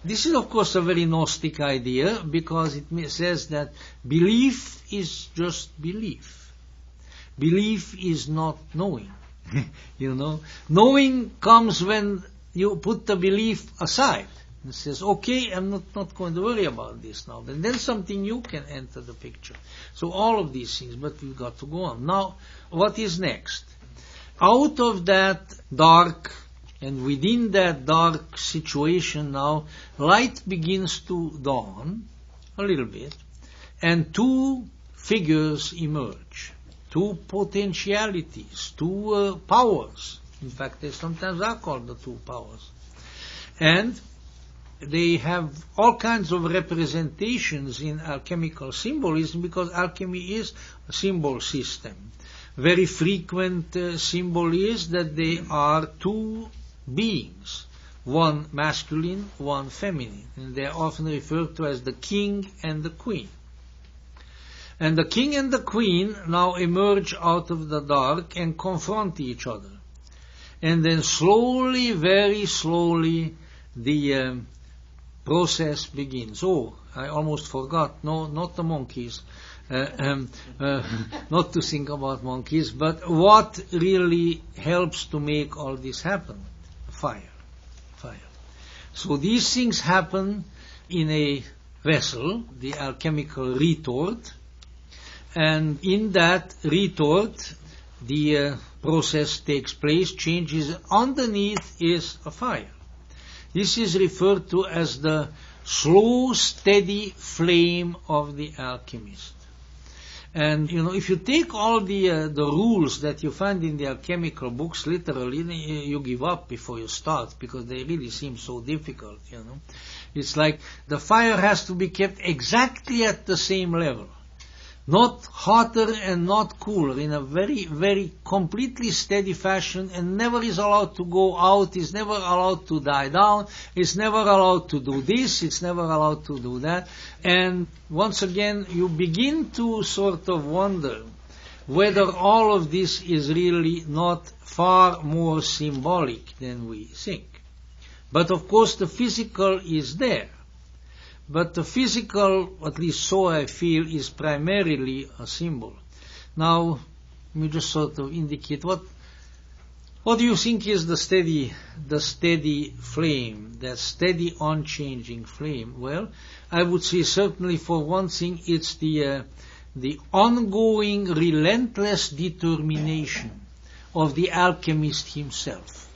This is, of course, a very Gnostic idea, because it says that belief is just belief. Belief is not knowing. Knowing comes when you put the belief aside. It says, okay, I'm not going to worry about this now. And then something new can enter the picture. So all of these things, but we've got to go on. Now, what is next? Out of that dark, and within that dark situation now, light begins to dawn a little bit, and two figures emerge, two potentialities, two powers. In fact, they sometimes are called the two powers. And they have all kinds of representations in alchemical symbolism, because alchemy is a symbol system. Very frequent symbol is that they are two beings, one masculine, one feminine, and they are often referred to as the king and the queen. And the king and the queen now emerge out of the dark and confront each other. And then slowly, very slowly, the process begins. Oh, I almost forgot. No, not the monkeys. Not to think about monkeys, but what really helps to make all this happen? Fire. So these things happen in a vessel, the alchemical retort, and in that retort the process takes place, changes. Underneath is a fire. This is referred to as the slow, steady flame of the alchemist. And, if you take all the rules that you find in the alchemical books, literally, you give up before you start, because they really seem so difficult, It's like the fire has to be kept exactly at the same level. Not hotter and not cooler, in a very, very completely steady fashion, and never is allowed to go out, is never allowed to die down, is never allowed to do this, it's never allowed to do that. And once again, you begin to sort of wonder whether all of this is really not far more symbolic than we think. But of course the physical is there. But the physical, at least so I feel, is primarily a symbol. Now, let me just sort of indicate what do you think is the steady flame, that steady, unchanging flame? Well, I would say certainly for one thing, it's the ongoing, relentless determination of the alchemist himself.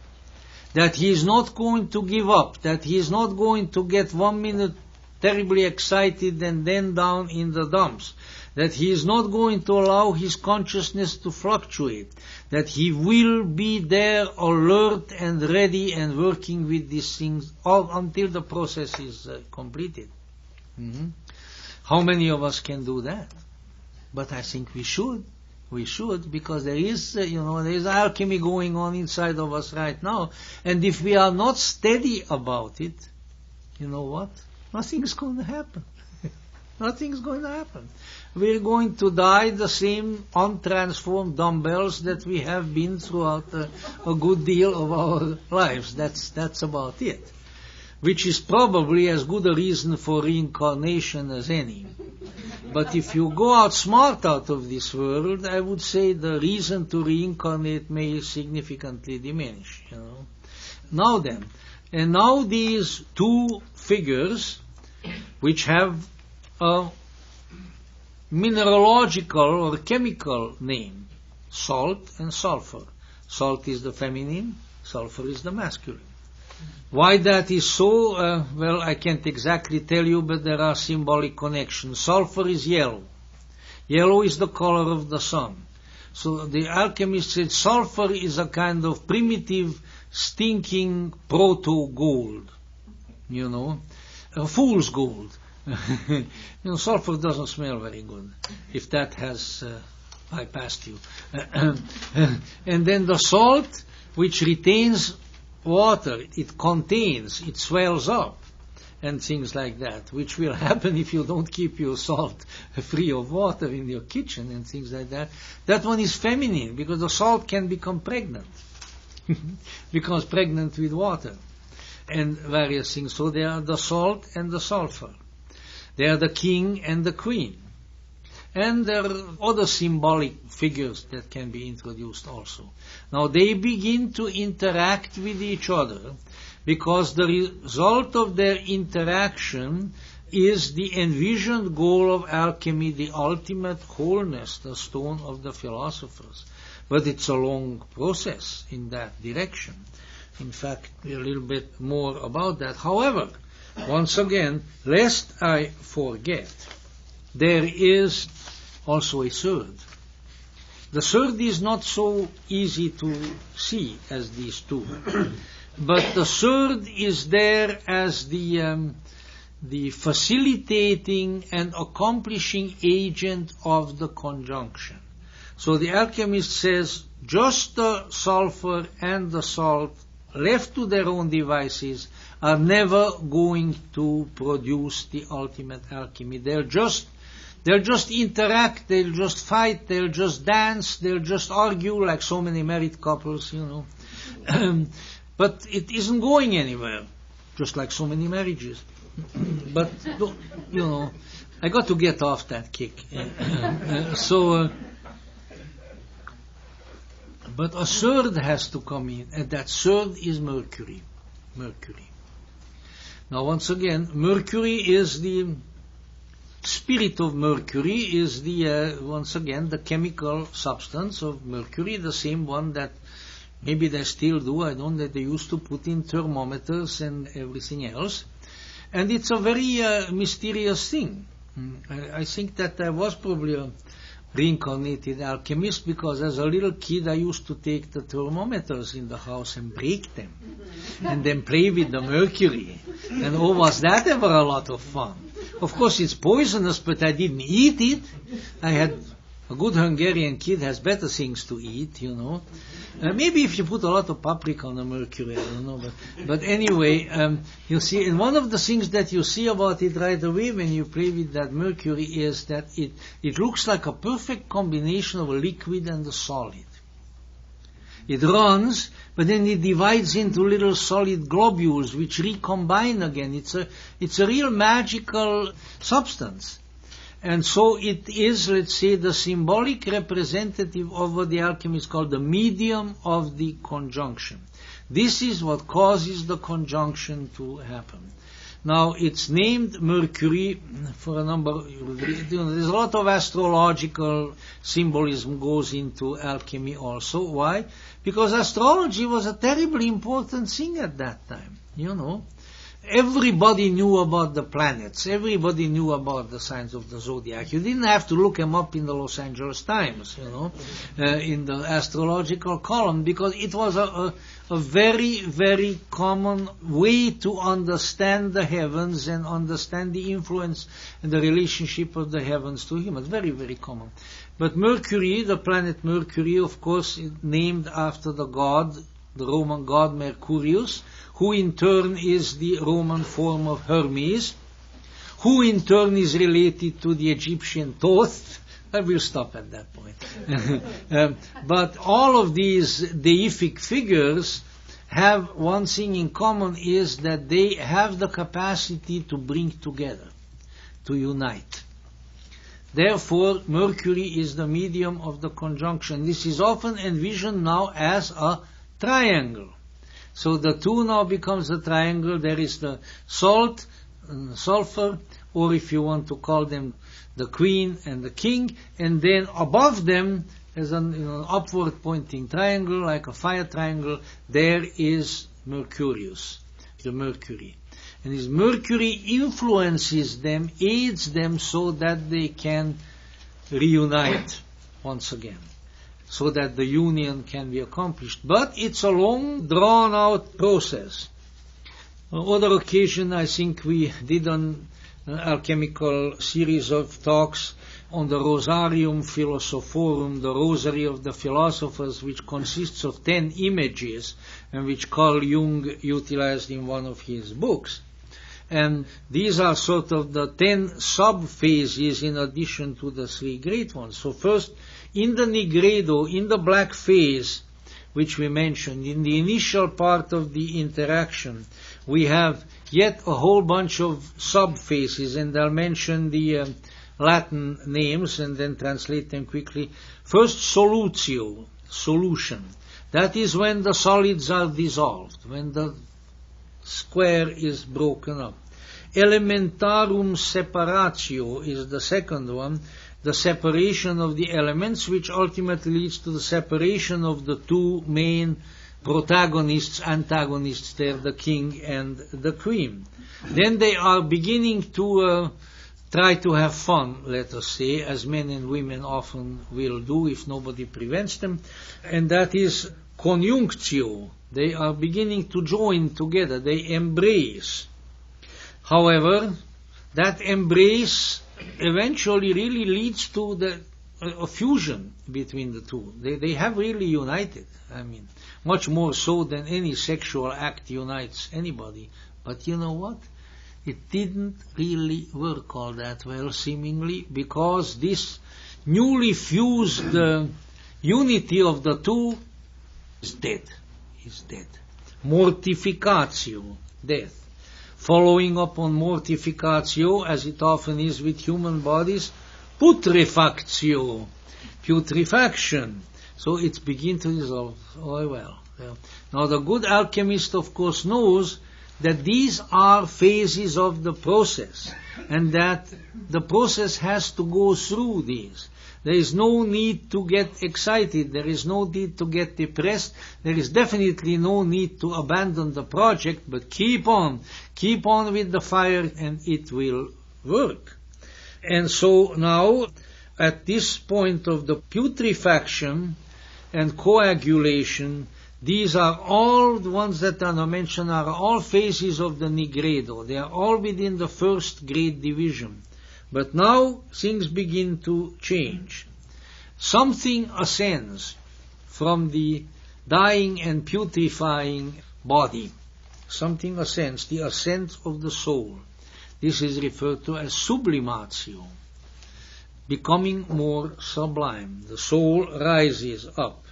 That he is not going to give up, that he is not going to get 1 minute terribly excited and then down in the dumps, that he is not going to allow his consciousness to fluctuate, that he will be there alert and ready and working with these things all until the process is completed. How many of us can do that? But I think we should, because there is, there is alchemy going on inside of us right now, and if we are not steady about it, you know what? Nothing's going to happen. Nothing's going to happen. We're going to die the same untransformed dumbbells that we have been throughout a good deal of our lives. That's about it. Which is probably as good a reason for reincarnation as any. But if you go out smart out of this world, I would say the reason to reincarnate may significantly diminish. Now then, and now these two figures, which have a mineralogical or chemical name, salt and sulfur. Salt is the feminine, sulfur is the masculine. Why that is so, well, I can't exactly tell you, but there are symbolic connections. Sulfur is yellow. Yellow is the color of the sun. So the alchemist said sulfur is a kind of primitive, stinking proto-gold, fool's gold. Sulfur doesn't smell very good, if that has bypassed you. And then the salt, which retains water, it contains, it swells up, and things like that, which will happen if you don't keep your salt free of water in your kitchen and things like that. That one is feminine, because the salt can become pregnant, becomes pregnant with water. and various things. So they are the salt and the sulfur. They are the king and the queen. And there are other symbolic figures that can be introduced also. Now they begin to interact with each other because the result of their interaction is the envisioned goal of alchemy, the ultimate wholeness, the stone of the philosophers. But it's a long process in that direction. In fact, a little bit more about that. However, once again, lest I forget, there is also a third. The third is not so easy to see as these two, but the third is there as the facilitating and accomplishing agent of the conjunction. So the alchemist says, just the sulfur and the salt, left to their own devices, are never going to produce the ultimate alchemy. They'll just interact, they'll just fight, they'll just dance, they'll just argue like so many married couples, But it isn't going anywhere, just like so many marriages. But, I got to get off that kick. But a third has to come in, and that third is Mercury. Now, once again, Mercury is the spirit of Mercury, is once again the chemical substance of Mercury, the same one that maybe they still do, I don't know, that they used to put in thermometers and everything else. And it's a very mysterious thing. I think that I was probably a reincarnated alchemist, because as a little kid I used to take the thermometers in the house and break them and then play with the mercury, and oh, was that ever a lot of fun. Of course it's poisonous, but I didn't eat it. I had a good Hungarian kid has better things to eat, maybe if you put a lot of paprika on the mercury, I don't know, but anyway, you see, and one of the things that you see about it right away when you play with that mercury is that it looks like a perfect combination of a liquid and a solid. It runs, but then it divides into little solid globules which recombine again. It's a real magical substance. And so it is, let's say, the symbolic representative of what the alchemists call the medium of the conjunction. This is what causes the conjunction to happen. Now, it's named Mercury for a number, there's a lot of astrological symbolism goes into alchemy also. Why? Because astrology was a terribly important thing at that time, Everybody knew about the planets. Everybody knew about the signs of the zodiac. You didn't have to look them up in the Los Angeles Times, in the astrological column, because it was a very, very common way to understand the heavens and understand the influence and the relationship of the heavens to humans. Very, very common. But Mercury, the planet Mercury, of course, is named after the god, the Roman god Mercurius, who in turn is the Roman form of Hermes, who in turn is related to the Egyptian Thoth. I will stop at that point. But all of these deific figures have one thing in common, is that they have the capacity to bring together, to unite. Therefore, Mercury is the medium of the conjunction. This is often envisioned now as a triangle. So the two now becomes a triangle. There is the salt and sulfur, or if you want to call them the queen and the king, and then above them, as an upward pointing triangle, like a fire triangle, there is Mercurius, the Mercury. And this Mercury influences them, aids them so that they can reunite once again, so that the union can be accomplished. But it's a long, drawn-out process. On other occasion, I think we did an alchemical series of talks on the Rosarium Philosophorum, the Rosary of the Philosophers, which consists of 10 images, and which Carl Jung utilized in one of his books. And these are sort of the 10 sub-phases in addition to the 3 great ones. So first, in the Nigredo, in the black phase, which we mentioned, in the initial part of the interaction, we have yet a whole bunch of subphases, and I'll mention the Latin names and then translate them quickly. First, solutio, solution. That is when the solids are dissolved, when the square is broken up. Elementarum separatio is the second one, the separation of the elements, which ultimately leads to the separation of the two main protagonists, antagonists there, the king and the queen. Then they are beginning to try to have fun, let us say, as men and women often will do if nobody prevents them, and that is conjunctio. They are beginning to join together, they embrace. However, that embrace eventually really leads to a fusion between the two. They have really united, much more so than any sexual act unites anybody. But you know what? It didn't really work all that well, seemingly, because this newly fused unity of the two is dead. Mortificatio, death. Following up on mortificatio, as it often is with human bodies, putrefactio, putrefaction. So it begins to dissolve. Oh well. Now the good alchemist, of course, knows that these are phases of the process, and that the process has to go through these. There is no need to get excited. There is no need to get depressed. There is definitely no need to abandon the project, but keep on with the fire, and it will work. And so now, at this point of the putrefaction and coagulation, these are all the ones that are now mentioned, are all phases of the nigredo. They are all within the first grade division. But now things begin to change. Something ascends from the dying and putrefying body. Something ascends, the ascent of the soul. This is referred to as sublimatio, becoming more sublime. The soul rises up.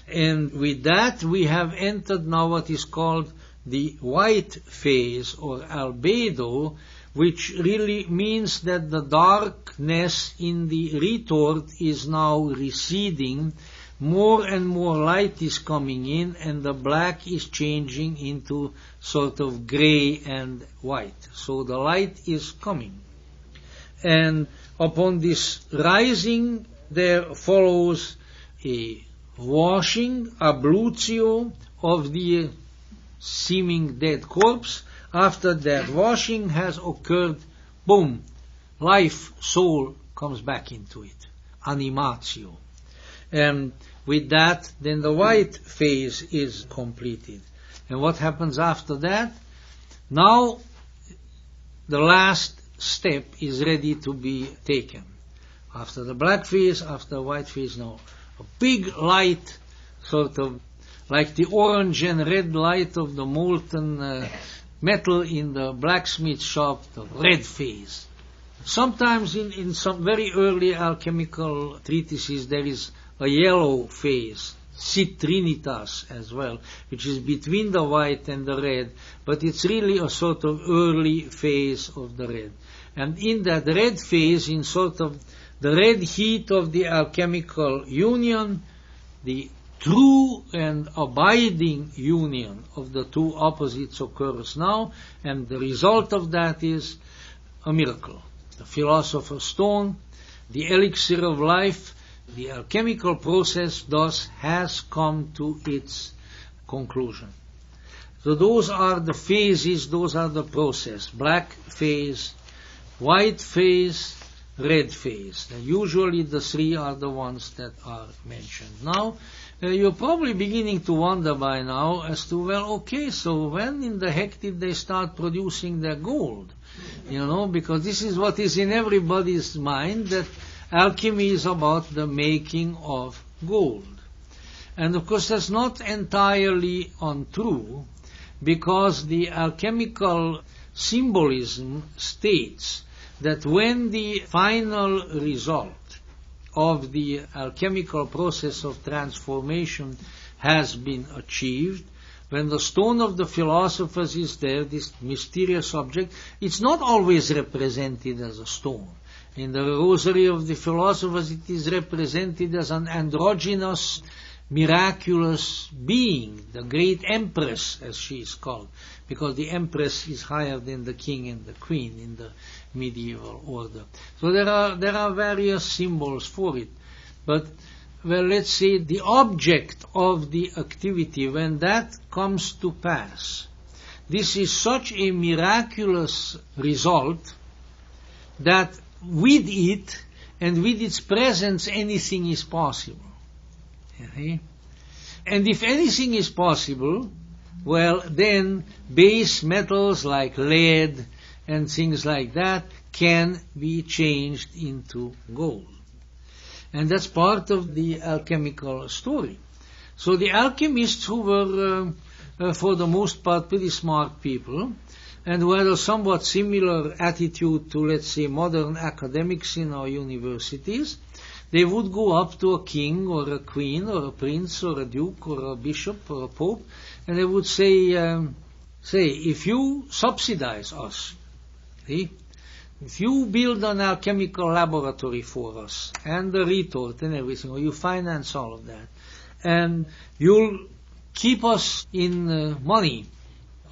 And with that we have entered now what is called the white phase, or albedo, which really means that the darkness in the retort is now receding, more and more light is coming in, and the black is changing into sort of gray and white. So the light is coming. And upon this rising, there follows a washing, ablutio, of the seeming dead corpse. After that washing has occurred, boom, life, soul comes back into it, animatio. And with that, then the white phase is completed. And what happens after that? Now, the last step is ready to be taken. After the black phase, after the white phase, now a big light, sort of like the orange and red light of the molten metal in the blacksmith shop, the red phase. Sometimes in some very early alchemical treatises there is a yellow phase, citrinitas as well, which is between the white and the red, but it's really a sort of early phase of the red. And in that red phase, in sort of the red heat of the alchemical union, the true and abiding union of the two opposites occurs now, and the result of that is a miracle. The philosopher's stone, the elixir of life, the alchemical process thus has come to its conclusion. So those are the phases, those are the process. Black phase, white phase, red phase. And usually the three are the ones that are mentioned. Now, you're probably beginning to wonder by now as to, well, okay, so when in the heck did they start producing their gold? Because this is what is in everybody's mind, that alchemy is about the making of gold. And of course that's not entirely untrue, because the alchemical symbolism states that when the final result of the alchemical process of transformation has been achieved, when the stone of the philosophers is there, this mysterious object, it's not always represented as a stone. In the rosary of the philosophers, it is represented as an androgynous, miraculous being, the great empress, as she is called, because the empress is higher than the king and the queen in the medieval order. So there are various symbols for it. But, well, let's say the object of the activity, when that comes to pass, this is such a miraculous result that with it and with its presence anything is possible. Okay? And if anything is possible, well, then base metals like lead and things like that can be changed into gold. And that's part of the alchemical story. So the alchemists, who were, for the most part, pretty smart people, and who had a somewhat similar attitude to, let's say, modern academics in our universities, they would go up to a king or a queen or a prince or a duke or a bishop or a pope, and they would say, if you subsidize us, see, if you build an alchemical laboratory for us, and the retort and everything, or you finance all of that, and you'll keep us in money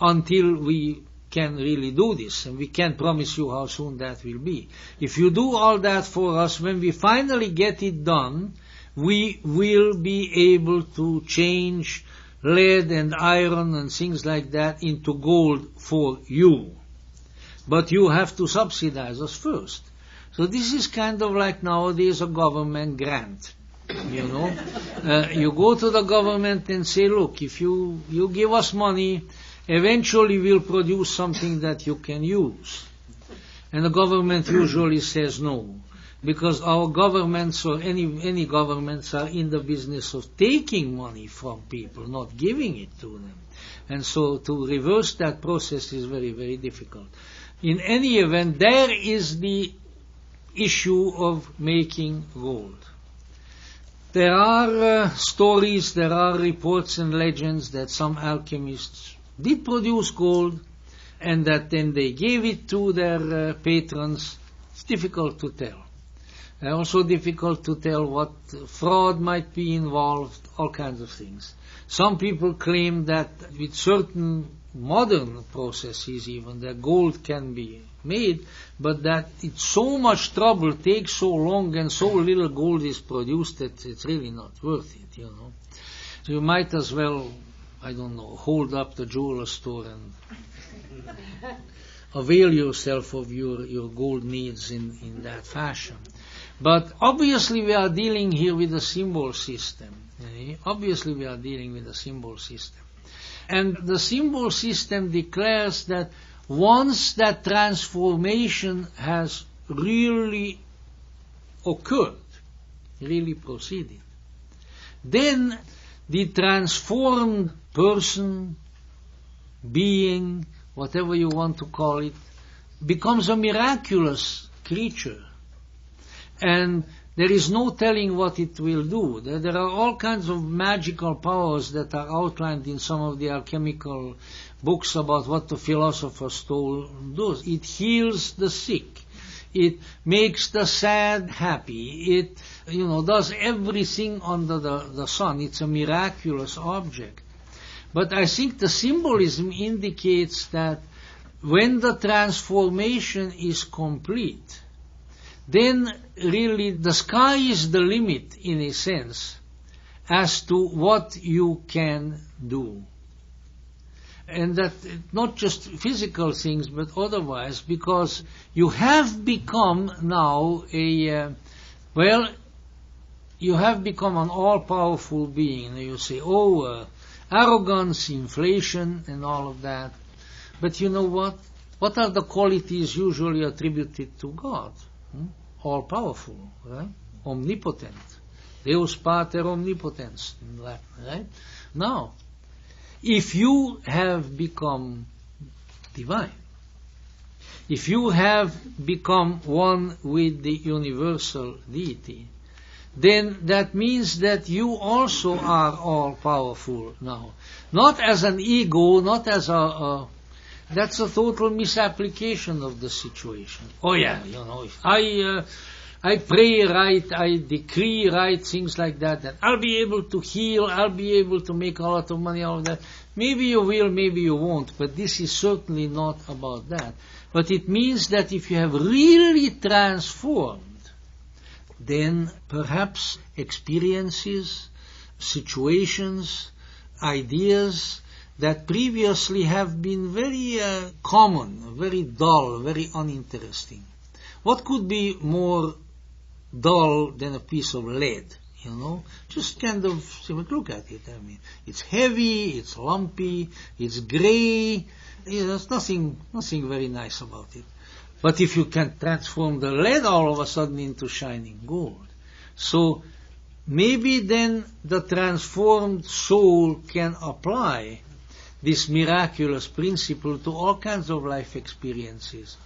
until we can really do this, and we can't promise you how soon that will be. If you do all that for us, when we finally get it done, we will be able to change lead and iron and things like that into gold for you. But you have to subsidize us first. So this is kind of like nowadays a government grant. You know, you go to the government and say, look, if you give us money, eventually we'll produce something that you can use. And the government usually says no, because our governments or any governments are in the business of taking money from people, not giving it to them. And so to reverse that process is very, very difficult. In any event, there is the issue of making gold. There are stories, there are reports and legends that some alchemists did produce gold and that then they gave it to their patrons. It's difficult to tell. Also difficult to tell what fraud might be involved, all kinds of things. Some people claim that with certain modern processes even, that gold can be made, but that it's so much trouble, takes so long, and so little gold is produced that it's really not worth it, you know. So you might as well, I don't know, hold up the jeweler store and avail yourself of your gold needs in that fashion. But obviously we are dealing here with a symbol system. Obviously we are dealing with a symbol system. And the symbol system declares that once that transformation has really occurred, really proceeded, then the transformed person, being, whatever you want to call it, becomes a miraculous creature. And there is no telling what it will do. There are all kinds of magical powers that are outlined in some of the alchemical books about what the philosophers do. It heals the sick. It makes the sad happy. It, does everything under the sun. It's a miraculous object. But I think the symbolism indicates that when the transformation is complete, then really the sky is the limit, in a sense, as to what you can do. And that not just physical things, but otherwise, because you have become now you have become an all-powerful being. And you say, arrogance, inflation, and all of that. But you know what? What are the qualities usually attributed to God? All-powerful, right? Omnipotent. Deus Pater Omnipotens, in Latin, right? Now, if you have become divine, if you have become one with the universal deity, then that means that you also are all-powerful now. Not as an ego, not as that's a total misapplication of the situation. Oh yeah, if I pray right, I decree right, things like that, then I'll be able to heal, I'll be able to make a lot of money out of that. Maybe you will, maybe you won't, but this is certainly not about that. But it means that if you have really transformed, then perhaps experiences, situations, ideas that previously have been very common, very dull, very uninteresting. What could be more dull than a piece of lead? Just kind of look at it. I mean, it's heavy, it's lumpy, it's gray. There's nothing very nice about it. But if you can transform the lead all of a sudden into shining gold, so maybe then the transformed soul can apply this miraculous principle to all kinds of life experiences.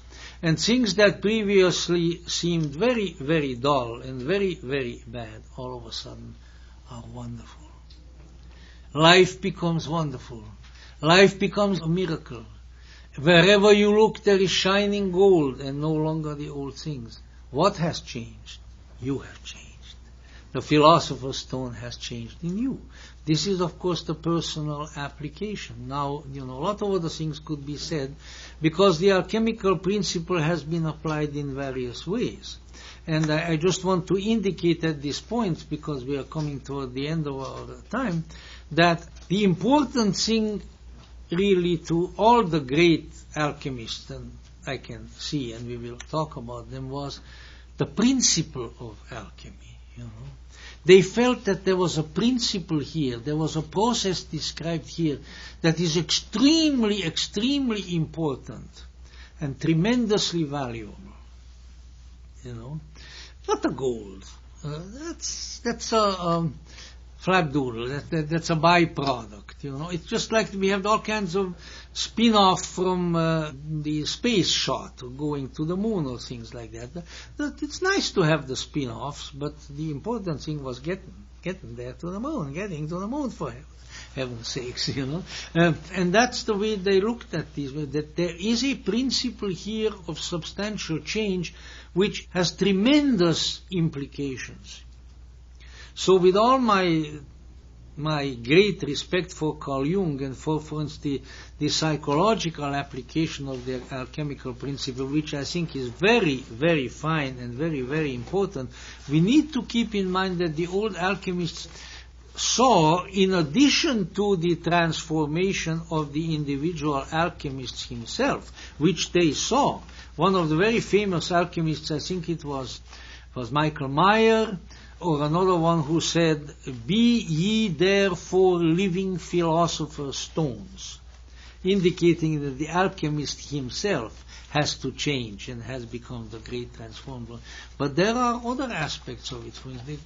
And things that previously seemed very, very dull and very, very bad, all of a sudden are wonderful. Life becomes wonderful. Life becomes a miracle. Wherever you look, there is shining gold and no longer the old things. What has changed? You have changed. The philosopher's stone has changed in you. This is, of course, the personal application. Now, a lot of other things could be said because the alchemical principle has been applied in various ways. And I just want to indicate at this point, because we are coming toward the end of our time, that the important thing really to all the great alchemists, and I can see, and we will talk about them, was the principle of alchemy. They felt that there was a principle here, there was a process described here that is extremely, extremely important and tremendously valuable. Not the gold. That's a flapdoodle. That's a byproduct. It's just like we have all kinds of spin-off from the space shot, going to the moon or things like that. It's nice to have the spin-offs, but the important thing was getting there to the moon, getting to the moon for heaven's sakes, And that's the way they looked at this, that there is a principle here of substantial change which has tremendous implications. So with all my great respect for Carl Jung and for instance, the psychological application of the alchemical principle, which I think is very, very fine and very, very important, we need to keep in mind that the old alchemists saw, in addition to the transformation of the individual alchemist himself, which they saw. One of the very famous alchemists, I think it was Michael Meyer, or another one who said, "Be ye therefore living philosopher's stones," indicating that the alchemist himself has to change and has become the great transformer. But there are other aspects of it. For instance,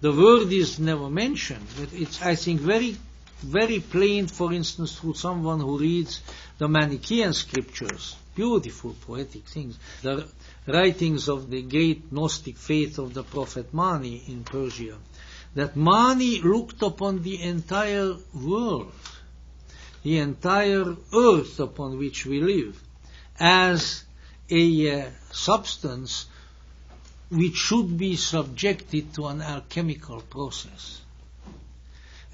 the word is never mentioned, but it's, I think, very, very plain, for instance, to someone who reads the Manichaean scriptures, beautiful poetic things, the writings of the great Gnostic faith of the prophet Mani in Persia, that Mani looked upon the entire world, the entire earth upon which we live, as a substance which should be subjected to an alchemical process.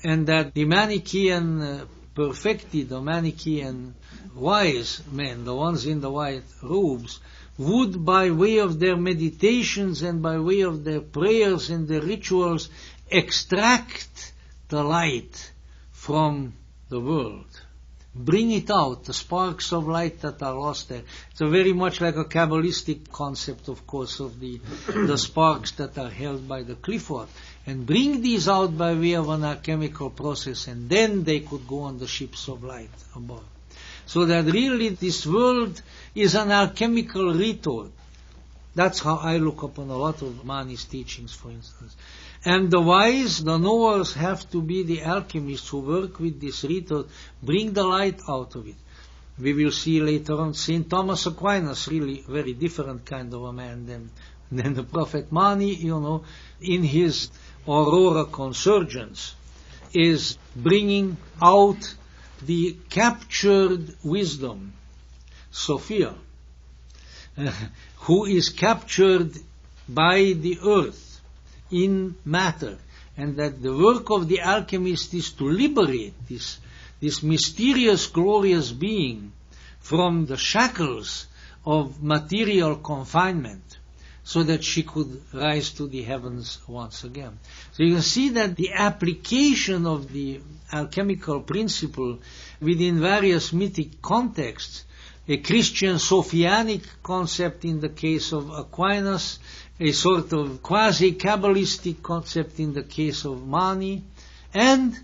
And that the Manichaean perfecti, the Manichaean wise men, the ones in the white robes, would, by way of their meditations and by way of their prayers and their rituals, extract the light from the world. Bring it out, the sparks of light that are lost there. It's very much like a Kabbalistic concept, of course, of the sparks that are held by the clifford. And bring these out by way of an alchemical process, and then they could go on the ships of light above. So that really this world is an alchemical retort. That's how I look upon a lot of Mani's teachings, for instance. And the wise, the knowers, have to be the alchemists who work with this retort, bring the light out of it. We will see later on St. Thomas Aquinas, really very different kind of a man than then the prophet Mani, in his Aurora Consurgence, is bringing out the captured wisdom, Sophia, who is captured by the earth in matter, and that the work of the alchemist is to liberate this mysterious, glorious being from the shackles of material confinement, so that she could rise to the heavens once again. So you can see that the application of the alchemical principle within various mythic contexts, a Christian Sophianic concept in the case of Aquinas, a sort of quasi-Kabbalistic concept in the case of Mani, and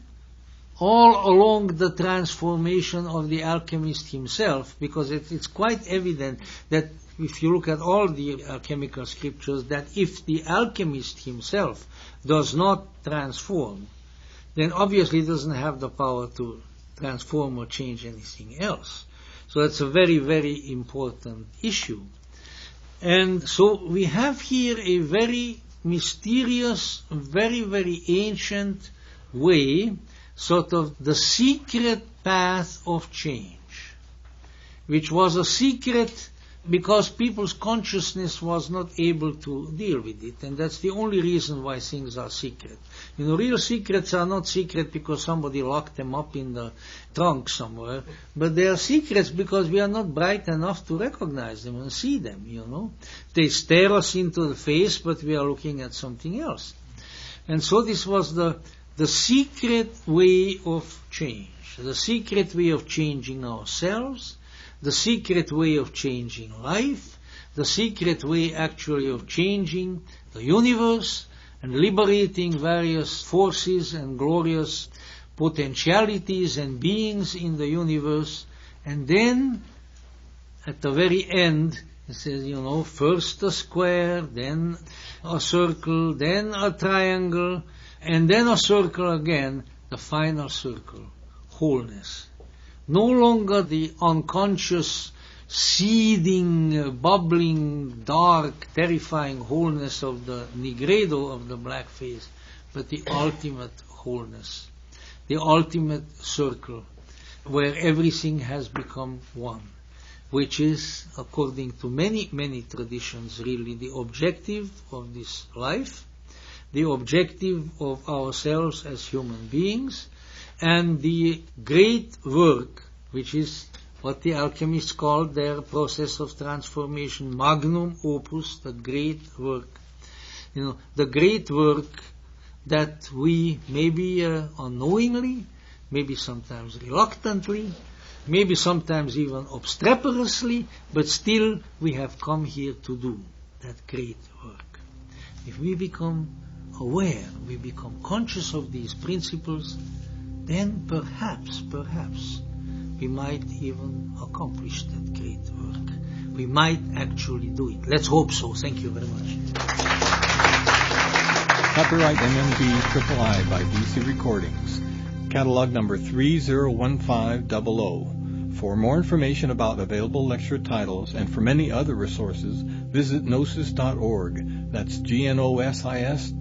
all along the transformation of the alchemist himself, because it's quite evident that if you look at all the alchemical scriptures, that if the alchemist himself does not transform, then obviously he doesn't have the power to transform or change anything else. So that's a very, very important issue. And so we have here a very mysterious, very, very ancient way, sort of the secret path of change, which was a secret because people's consciousness was not able to deal with it, and that's the only reason why things are secret. Real secrets are not secret because somebody locked them up in the trunk somewhere, but they are secrets because we are not bright enough to recognize them and see them, They stare us into the face, but we are looking at something else. And so this was the secret way of change, the secret way of changing ourselves, the secret way of changing life, the secret way actually of changing the universe and liberating various forces and glorious potentialities and beings in the universe. And then, at the very end, it says, first a square, then a circle, then a triangle, and then a circle again, the final circle, wholeness. No longer the unconscious, seething, bubbling, dark, terrifying wholeness of the Nigredo, of the black face, but the ultimate wholeness, the ultimate circle, where everything has become one, which is, according to many, many traditions, really the objective of this life, the objective of ourselves as human beings, and the great work, which is what the alchemists called their process of transformation, magnum opus, the great work. The great work that we maybe unknowingly, maybe sometimes reluctantly, maybe sometimes even obstreperously, but still we have come here to do that great work. If we become aware, we become conscious of these principles, then perhaps, we might even accomplish that great work. We might actually do it. Let's hope so. Thank you very much. Copyright MMB III by BC Recordings. Catalog number 301500. For more information about available lecture titles and for many other resources, visit gnosis.org. That's gnosis.org.